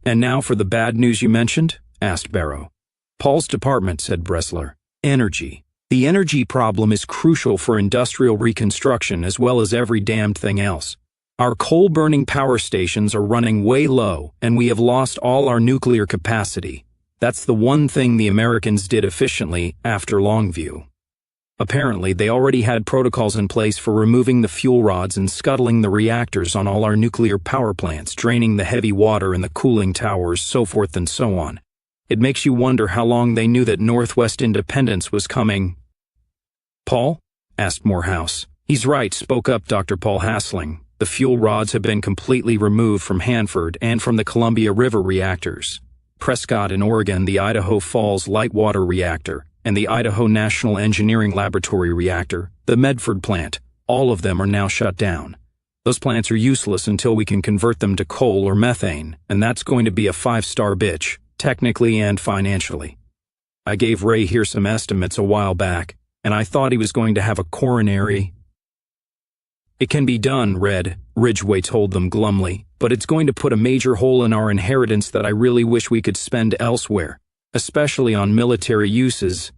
And now for the bad news you mentioned? Asked Barrow. Paul's department, said Bressler. Energy. The energy problem is crucial for industrial reconstruction as well as every damned thing else. Our coal-burning power stations are running way low, and we have lost all our nuclear capacity. That's the one thing the Americans did efficiently after Longview. Apparently, they already had protocols in place for removing the fuel rods and scuttling the reactors on all our nuclear power plants, draining the heavy water in the cooling towers, so forth and so on. It makes you wonder how long they knew that Northwest independence was coming. Paul? Asked Morehouse. He's right, spoke up Dr. Paul Hassling. The fuel rods have been completely removed from Hanford and from the Columbia River reactors. Prescott in Oregon, the Idaho Falls Light Water Reactor, and the Idaho National Engineering Laboratory Reactor, the Medford plant, all of them are now shut down. Those plants are useless until we can convert them to coal or methane, and that's going to be a 5-star bitch, technically and financially. I gave Ray here some estimates a while back, and I thought he was going to have a coronary. It can be done, Red, Ridgway told them glumly, but it's going to put a major hole in our inheritance that I really wish we could spend elsewhere, especially on military uses.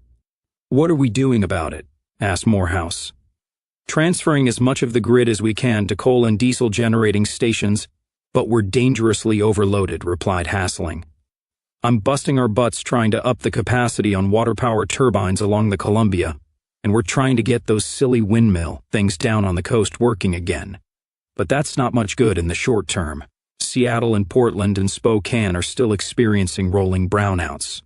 What are we doing about it? Asked Morehouse. Transferring as much of the grid as we can to coal and diesel generating stations, but we're dangerously overloaded, replied Hassling. I'm busting our butts trying to up the capacity on water power turbines along the Columbia, and we're trying to get those silly windmill things down on the coast working again. But that's not much good in the short term. Seattle and Portland and Spokane are still experiencing rolling brownouts.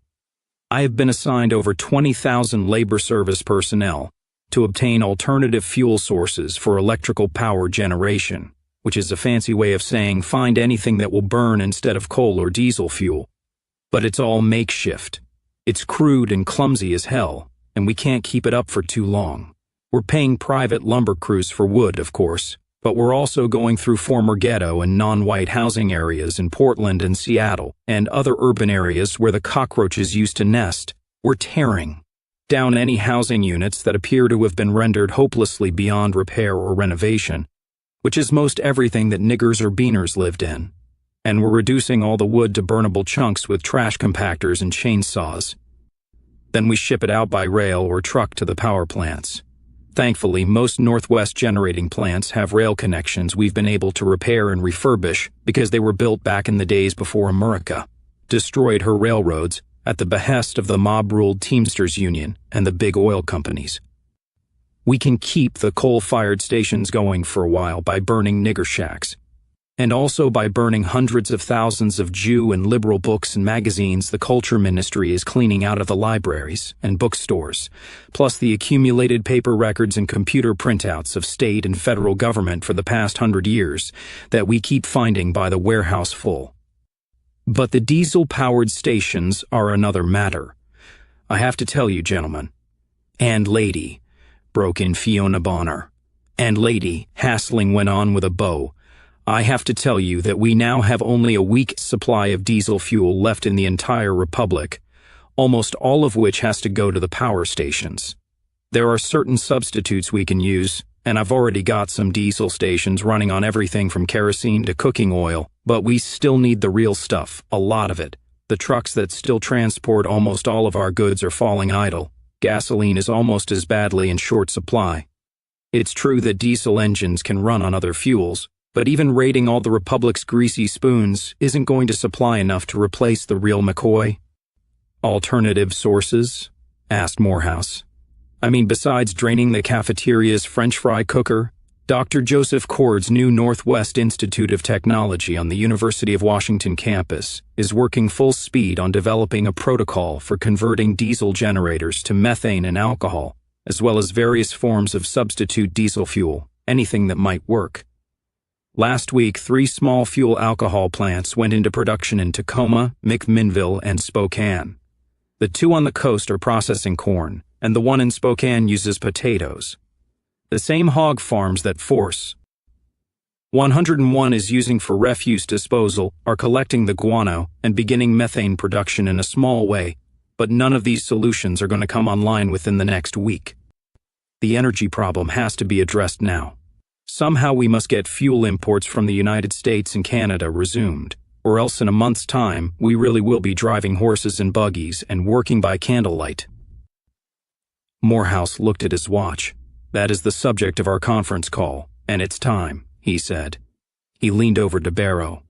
I have been assigned over 20,000 labor service personnel to obtain alternative fuel sources for electrical power generation, which is a fancy way of saying find anything that will burn instead of coal or diesel fuel. But it's all makeshift. It's crude and clumsy as hell, and we can't keep it up for too long. We're paying private lumber crews for wood, of course, but we're also going through former ghetto and non-white housing areas in Portland and Seattle and other urban areas where the cockroaches used to nest. We're tearing down any housing units that appear to have been rendered hopelessly beyond repair or renovation, which is most everything that niggers or beaners lived in. And we're reducing all the wood to burnable chunks with trash compactors and chainsaws. Then we ship it out by rail or truck to the power plants. Thankfully, most Northwest generating plants have rail connections we've been able to repair and refurbish because they were built back in the days before America destroyed her railroads at the behest of the mob-ruled Teamsters Union and the big oil companies. We can keep the coal-fired stations going for a while by burning nigger shacks, and also by burning hundreds of thousands of Jew and liberal books and magazines the culture ministry is cleaning out of the libraries and bookstores, plus the accumulated paper records and computer printouts of state and federal government for the past 100 years that we keep finding by the warehouse full. But the diesel-powered stations are another matter. I have to tell you, gentlemen, and lady, broke in Fiona Bonner, and lady, Hassling went on with a bow, I have to tell you that we now have only a weak supply of diesel fuel left in the entire republic, almost all of which has to go to the power stations. There are certain substitutes we can use, and I've already got some diesel stations running on everything from kerosene to cooking oil, but we still need the real stuff, a lot of it. The trucks that still transport almost all of our goods are falling idle. Gasoline is almost as badly in short supply. It's true that diesel engines can run on other fuels, but even raiding all the Republic's greasy spoons isn't going to supply enough to replace the real McCoy. Alternative sources? Asked Morehouse. I mean, besides draining the cafeteria's French fry cooker, Dr. Joseph Cord's new Northwest Institute of Technology on the University of Washington campus is working full speed on developing a protocol for converting diesel generators to methane and alcohol, as well as various forms of substitute diesel fuel, anything that might work. Last week, 3 small fuel alcohol plants went into production in Tacoma, McMinnville, and Spokane. The 2 on the coast are processing corn, and the one in Spokane uses potatoes. The same hog farms that Force 101 is using for refuse disposal are collecting the guano and beginning methane production in a small way, but none of these solutions are going to come online within the next week. The energy problem has to be addressed now. Somehow we must get fuel imports from the United States and Canada resumed, or else in a month's time we really will be driving horses and buggies and working by candlelight. Morehouse looked at his watch. That is the subject of our conference call, and it's time, he said. He leaned over to Barrow.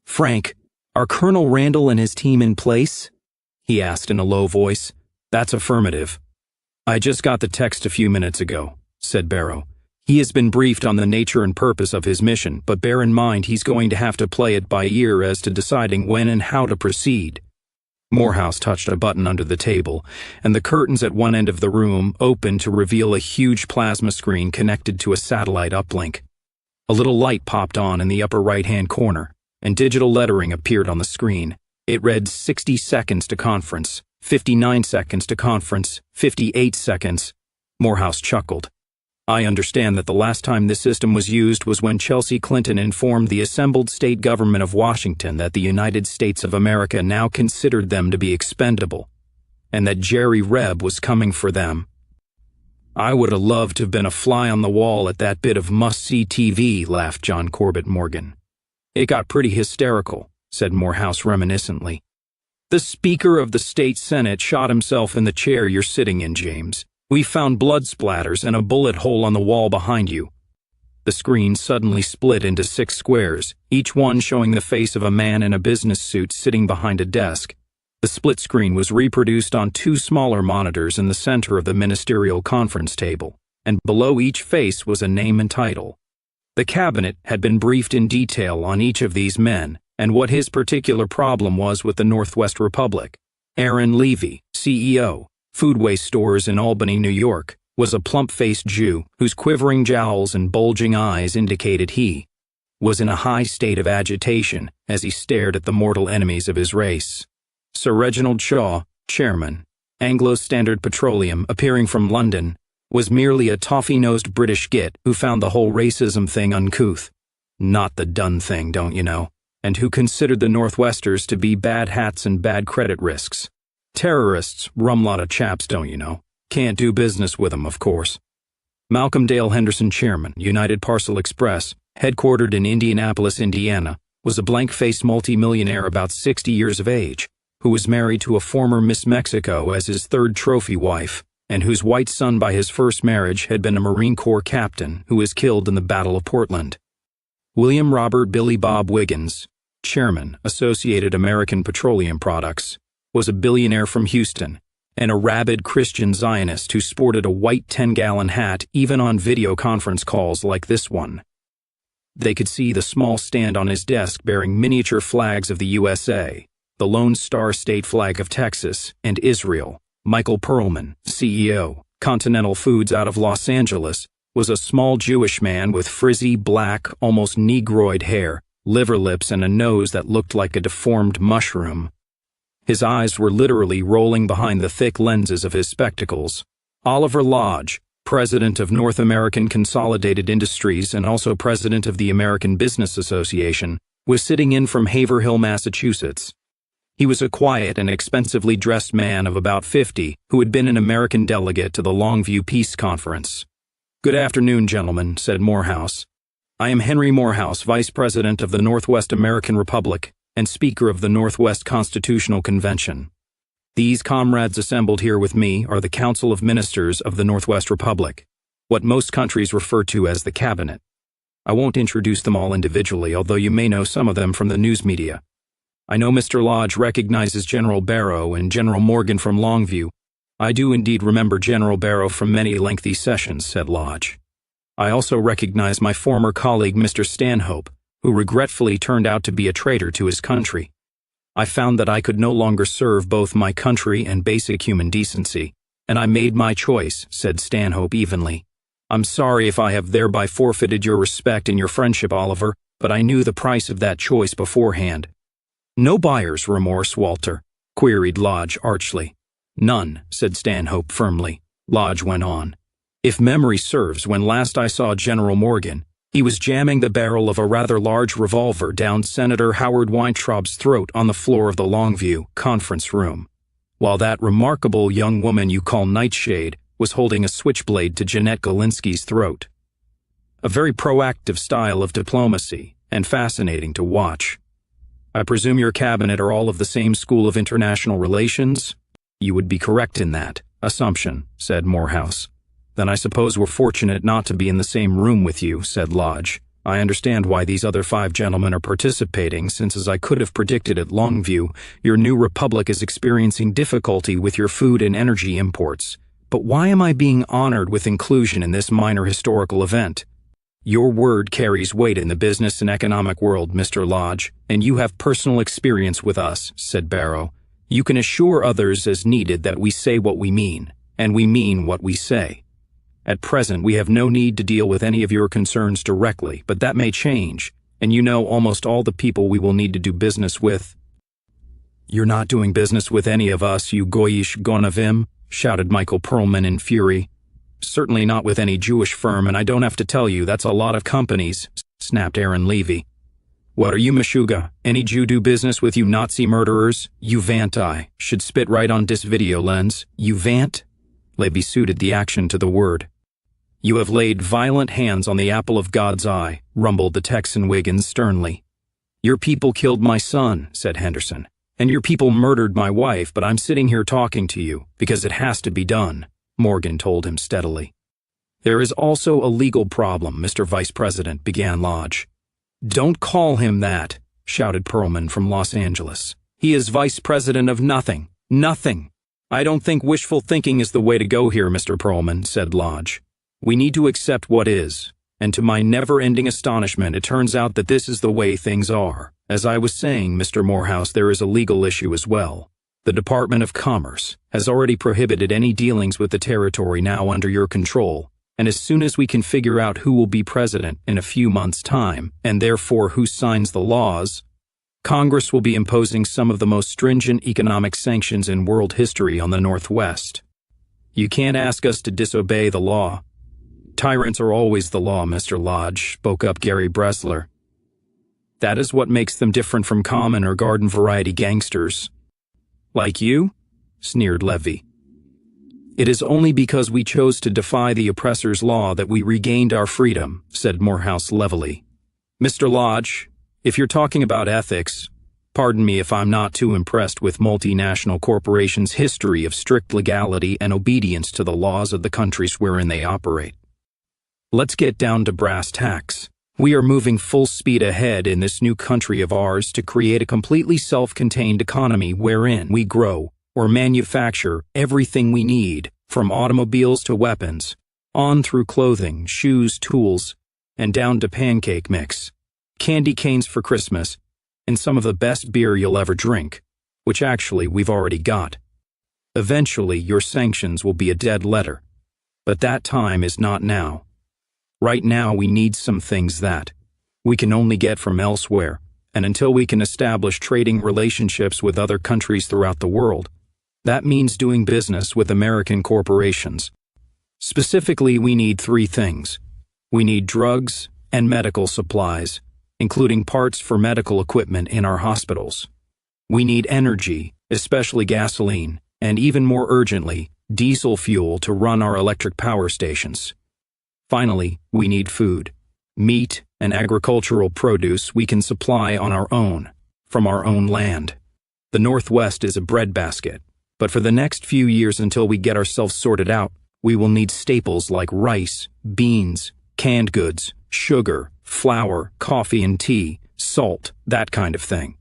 Frank, are Colonel Randall and his team in place? He asked in a low voice. That's affirmative. I just got the text a few minutes ago, said Barrow. He has been briefed on the nature and purpose of his mission, but bear in mind he's going to have to play it by ear as to deciding when and how to proceed. Morehouse touched a button under the table, and the curtains at one end of the room opened to reveal a huge plasma screen connected to a satellite uplink. A little light popped on in the upper right-hand corner, and digital lettering appeared on the screen. It read 60 seconds to conference, 59 seconds to conference, 58 seconds. Morehouse chuckled. I understand that the last time this system was used was when Chelsea Clinton informed the assembled state government of Washington that the United States of America now considered them to be expendable, and that Jerry Rebb was coming for them. I would have loved to have been a fly on the wall at that bit of must-see TV, laughed John Corbett Morgan. It got pretty hysterical, said Morehouse reminiscently. The Speaker of the State Senate shot himself in the chair you're sitting in, James. We found blood splatters and a bullet hole on the wall behind you. The screen suddenly split into 6 squares, each one showing the face of a man in a business suit sitting behind a desk. The split screen was reproduced on 2 smaller monitors in the center of the ministerial conference table, and below each face was a name and title. The cabinet had been briefed in detail on each of these men and what his particular problem was with the Northwest Republic. Aaron Levy, CEO, Foodway Stores in Albany, New York, was a plump-faced Jew whose quivering jowls and bulging eyes indicated he was in a high state of agitation as he stared at the mortal enemies of his race. Sir Reginald Shaw, chairman, Anglo Standard Petroleum, appearing from London, was merely a toffee-nosed British git who found the whole racism thing uncouth. Not the done thing, don't you know, and who considered the Northwesters to be bad hats and bad credit risks. Terrorists, rum lot of chaps, don't you know. Can't do business with them, of course. Malcolm Dale Henderson, chairman, United Parcel Express, headquartered in Indianapolis, Indiana, was a blank-faced multimillionaire about 60 years of age, who was married to a former Miss Mexico as his 3rd trophy wife, and whose white son by his first marriage had been a Marine Corps captain who was killed in the Battle of Portland. William Robert Billy Bob Wiggins, chairman, Associated American Petroleum Products, was a billionaire from Houston, and a rabid Christian Zionist who sported a white 10-gallon hat even on video conference calls like this one. They could see the small stand on his desk bearing miniature flags of the USA, the Lone Star State flag of Texas, and Israel. Michael Perlman, CEO, Continental Foods out of Los Angeles, was a small Jewish man with frizzy, black, almost negroid hair, liver lips, and a nose that looked like a deformed mushroom. His eyes were literally rolling behind the thick lenses of his spectacles. Oliver Lodge, president of North American Consolidated Industries and also president of the American Business Association, was sitting in from Haverhill, Massachusetts. He was a quiet and expensively dressed man of about 50 who had been an American delegate to the Longview Peace Conference. Good afternoon, gentlemen, said Morehouse. I am Henry Morehouse, Vice President of the Northwest American Republic and Speaker of the Northwest Constitutional Convention. These comrades assembled here with me are the Council of Ministers of the Northwest Republic, what most countries refer to as the Cabinet. I won't introduce them all individually, although you may know some of them from the news media. I know Mr. Lodge recognizes General Barrow and General Morgan from Longview. I do indeed remember General Barrow from many lengthy sessions, said Lodge. I also recognize my former colleague Mr. Stanhope, who regretfully turned out to be a traitor to his country. I found that I could no longer serve both my country and basic human decency, and I made my choice, said Stanhope evenly. I'm sorry if I have thereby forfeited your respect and your friendship, Oliver, but I knew the price of that choice beforehand. No buyer's remorse, Walter? Queried Lodge archly. None, said Stanhope firmly. Lodge went on. If memory serves, when last I saw General Morgan, he was jamming the barrel of a rather large revolver down Senator Howard Weintraub's throat on the floor of the Longview conference room, while that remarkable young woman you call Nightshade was holding a switchblade to Jeanette Galinsky's throat. A very proactive style of diplomacy, and fascinating to watch. I presume your cabinet are all of the same school of international relations? You would be correct in that assumption, said Morehouse. Then I suppose we're fortunate not to be in the same room with you, said Lodge. I understand why these other 5 gentlemen are participating, since as I could have predicted at Longview, your new republic is experiencing difficulty with your food and energy imports. But why am I being honored with inclusion in this minor historical event? Your word carries weight in the business and economic world, Mr. Lodge, and you have personal experience with us, said Barrow. You can assure others as needed that we say what we mean, and we mean what we say. At present, we have no need to deal with any of your concerns directly, but that may change, and you know almost all the people we will need to do business with. You're not doing business with any of us, you goyish gonavim, shouted Michael Perlman in fury. Certainly not with any Jewish firm, and I don't have to tell you that's a lot of companies, snapped Aaron Levy. What are you, Meshuggah? Any Jew do business with you Nazi murderers? You vant I. Should spit right on dis video lens. You vant? Levy suited the action to the word. You have laid violent hands on the apple of God's eye, rumbled the Texan Wiggins sternly. Your people killed my son, said Henderson, and your people murdered my wife, but I'm sitting here talking to you because it has to be done, Morgan told him steadily. There is also a legal problem, Mr. Vice President, began Lodge. Don't call him that, shouted Perlman from Los Angeles. He is vice president of nothing. Nothing. I don't think wishful thinking is the way to go here, Mr. Perlman, said Lodge. We need to accept what is, and to my never-ending astonishment, it turns out that this is the way things are. As I was saying, Mr. Morehouse, there is a legal issue as well. The Department of Commerce has already prohibited any dealings with the territory now under your control, and as soon as we can figure out who will be president in a few months' time, and therefore who signs the laws, Congress will be imposing some of the most stringent economic sanctions in world history on the Northwest. You can't ask us to disobey the law. Tyrants are always the law, Mr. Lodge, spoke up Gary Bressler. That is what makes them different from common or garden variety gangsters. Like you? Sneered Levy. It is only because we chose to defy the oppressor's law that we regained our freedom, said Morehouse levelly. Mr. Lodge, if you're talking about ethics, pardon me if I'm not too impressed with multinational corporations' history of strict legality and obedience to the laws of the countries wherein they operate. Let's get down to brass tacks. We are moving full speed ahead in this new country of ours to create a completely self-contained economy wherein we grow or manufacture everything we need, from automobiles to weapons, on through clothing, shoes, tools, and down to pancake mix, candy canes for Christmas, and some of the best beer you'll ever drink, which actually we've already got. Eventually, your sanctions will be a dead letter, but that time is not now. Right now, we need some things that we can only get from elsewhere, and until we can establish trading relationships with other countries throughout the world, that means doing business with American corporations. Specifically, we need 3 things. We need drugs and medical supplies, including parts for medical equipment in our hospitals. We need energy, especially gasoline, and even more urgently, diesel fuel to run our electric power stations. Finally, we need food. Meat and agricultural produce we can supply on our own, from our own land. The Northwest is a breadbasket, but for the next few years until we get ourselves sorted out, we will need staples like rice, beans, canned goods, sugar, flour, coffee and tea, salt, that kind of thing.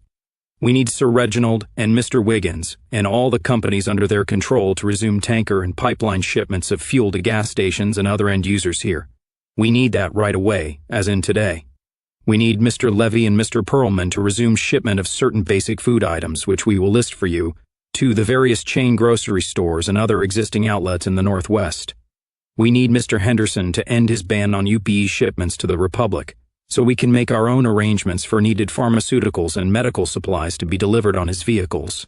We need Sir Reginald and Mr. Wiggins and all the companies under their control to resume tanker and pipeline shipments of fuel to gas stations and other end users here. We need that right away, as in today. We need Mr. Levy and Mr. Perlman to resume shipment of certain basic food items, which we will list for you, to the various chain grocery stores and other existing outlets in the Northwest. We need Mr. Henderson to end his ban on UPE shipments to the Republic, so we can make our own arrangements for needed pharmaceuticals and medical supplies to be delivered on his vehicles,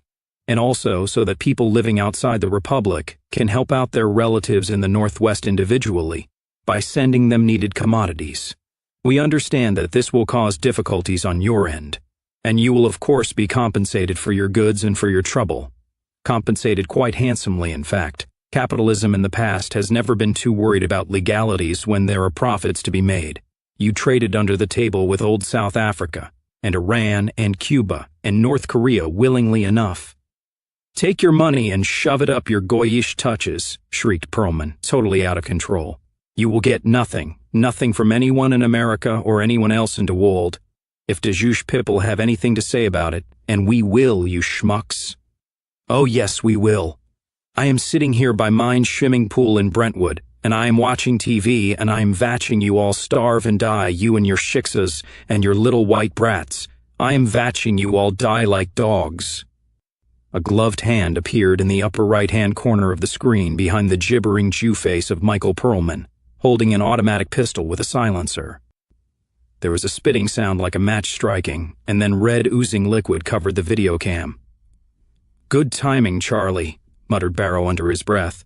and also so that people living outside the Republic can help out their relatives in the Northwest individually by sending them needed commodities. We understand that this will cause difficulties on your end, and you will of course be compensated for your goods and for your trouble. Compensated quite handsomely, in fact. Capitalism in the past has never been too worried about legalities when there are profits to be made. You traded under the table with old South Africa, and Iran, and Cuba, and North Korea willingly enough. Take your money and shove it up your goyish touches, shrieked Perlman, totally out of control. You will get nothing from anyone in America or anyone else in DeWald. If DeJuge Pipple have anything to say about it, and we will, you schmucks. Oh yes, we will. I am sitting here by mine's swimming pool in Brentwood, and I am watching TV, and I am vatching you all starve and die, you and your shiksas and your little white brats. I am vatching you all die like dogs. A gloved hand appeared in the upper right-hand corner of the screen behind the gibbering Jew face of Michael Perlman, holding an automatic pistol with a silencer. There was a spitting sound like a match striking, and then red oozing liquid covered the video cam. Good timing, Charlie, muttered Barrow under his breath.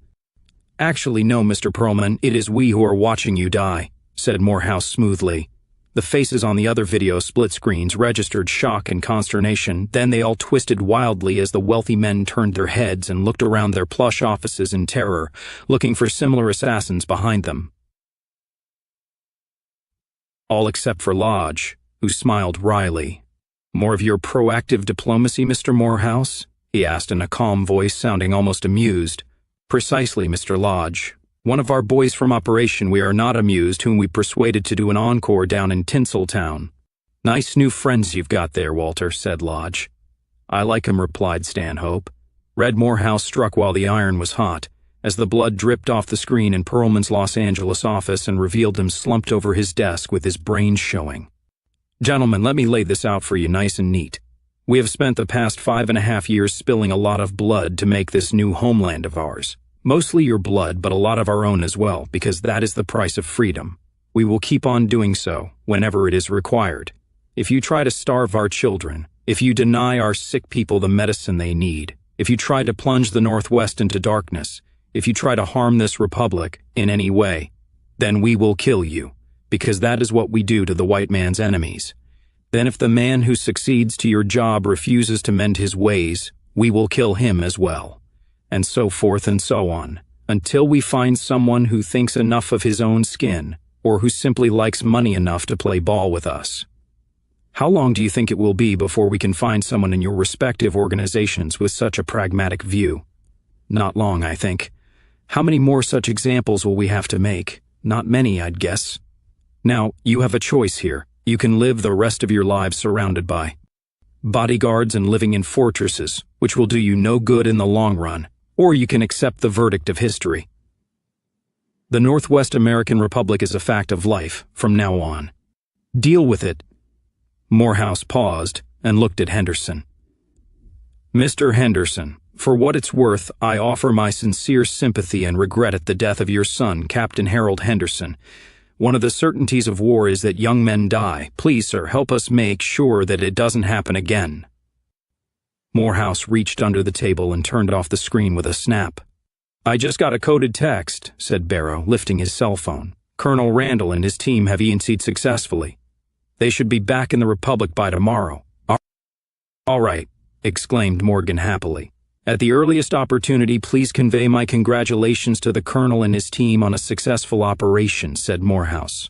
Actually, no, Mr. Perlman, it is we who are watching you die, said Morehouse smoothly. The faces on the other video split screens registered shock and consternation, then they all twisted wildly as the wealthy men turned their heads and looked around their plush offices in terror, looking for similar assassins behind them. All except for Lodge, who smiled wryly. More of your proactive diplomacy, Mr. Morehouse? He asked in a calm voice sounding almost amused. Precisely, Mr. Lodge. One of our boys from Operation We Are Not Amused whom we persuaded to do an encore down in Tinseltown. Nice new friends you've got there, Walter, said Lodge. I like 'em, replied Stanhope. Red Morehouse struck while the iron was hot, as the blood dripped off the screen in Perlman's Los Angeles office and revealed him slumped over his desk with his brains showing. Gentlemen, let me lay this out for you nice and neat. We have spent the past 5.5 years spilling a lot of blood to make this new homeland of ours. Mostly your blood, but a lot of our own as well, because that is the price of freedom. We will keep on doing so, whenever it is required. If you try to starve our children, if you deny our sick people the medicine they need, if you try to plunge the Northwest into darkness, if you try to harm this republic in any way, then we will kill you, because that is what we do to the white man's enemies. Then if the man who succeeds to your job refuses to mend his ways, we will kill him as well. And so forth and so on, until we find someone who thinks enough of his own skin, or who simply likes money enough to play ball with us. How long do you think it will be before we can find someone in your respective organizations with such a pragmatic view? Not long, I think. How many more such examples will we have to make? Not many, I'd guess. Now, you have a choice here. You can live the rest of your lives surrounded by bodyguards and living in fortresses, which will do you no good in the long run, or you can accept the verdict of history. The Northwest American Republic is a fact of life from now on. Deal with it. Morehouse paused and looked at Henderson. Mr. Henderson, for what it's worth, I offer my sincere sympathy and regret at the death of your son, Captain Harold Henderson. One of the certainties of war is that young men die. Please, sir, help us make sure that it doesn't happen again. Morehouse reached under the table and turned off the screen with a snap. I just got a coded text, said Barrow, lifting his cell phone. Colonel Randall and his team have ENC'd successfully. They should be back in the Republic by tomorrow. All right, exclaimed Morgan happily. At the earliest opportunity, please convey my congratulations to the Colonel and his team on a successful operation, said Morehouse.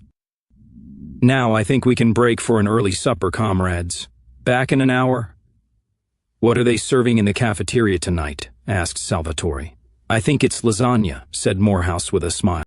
Now I think we can break for an early supper, comrades. Back in an hour? What are they serving in the cafeteria tonight? Asked Salvatore. I think it's lasagna, said Morehouse with a smile.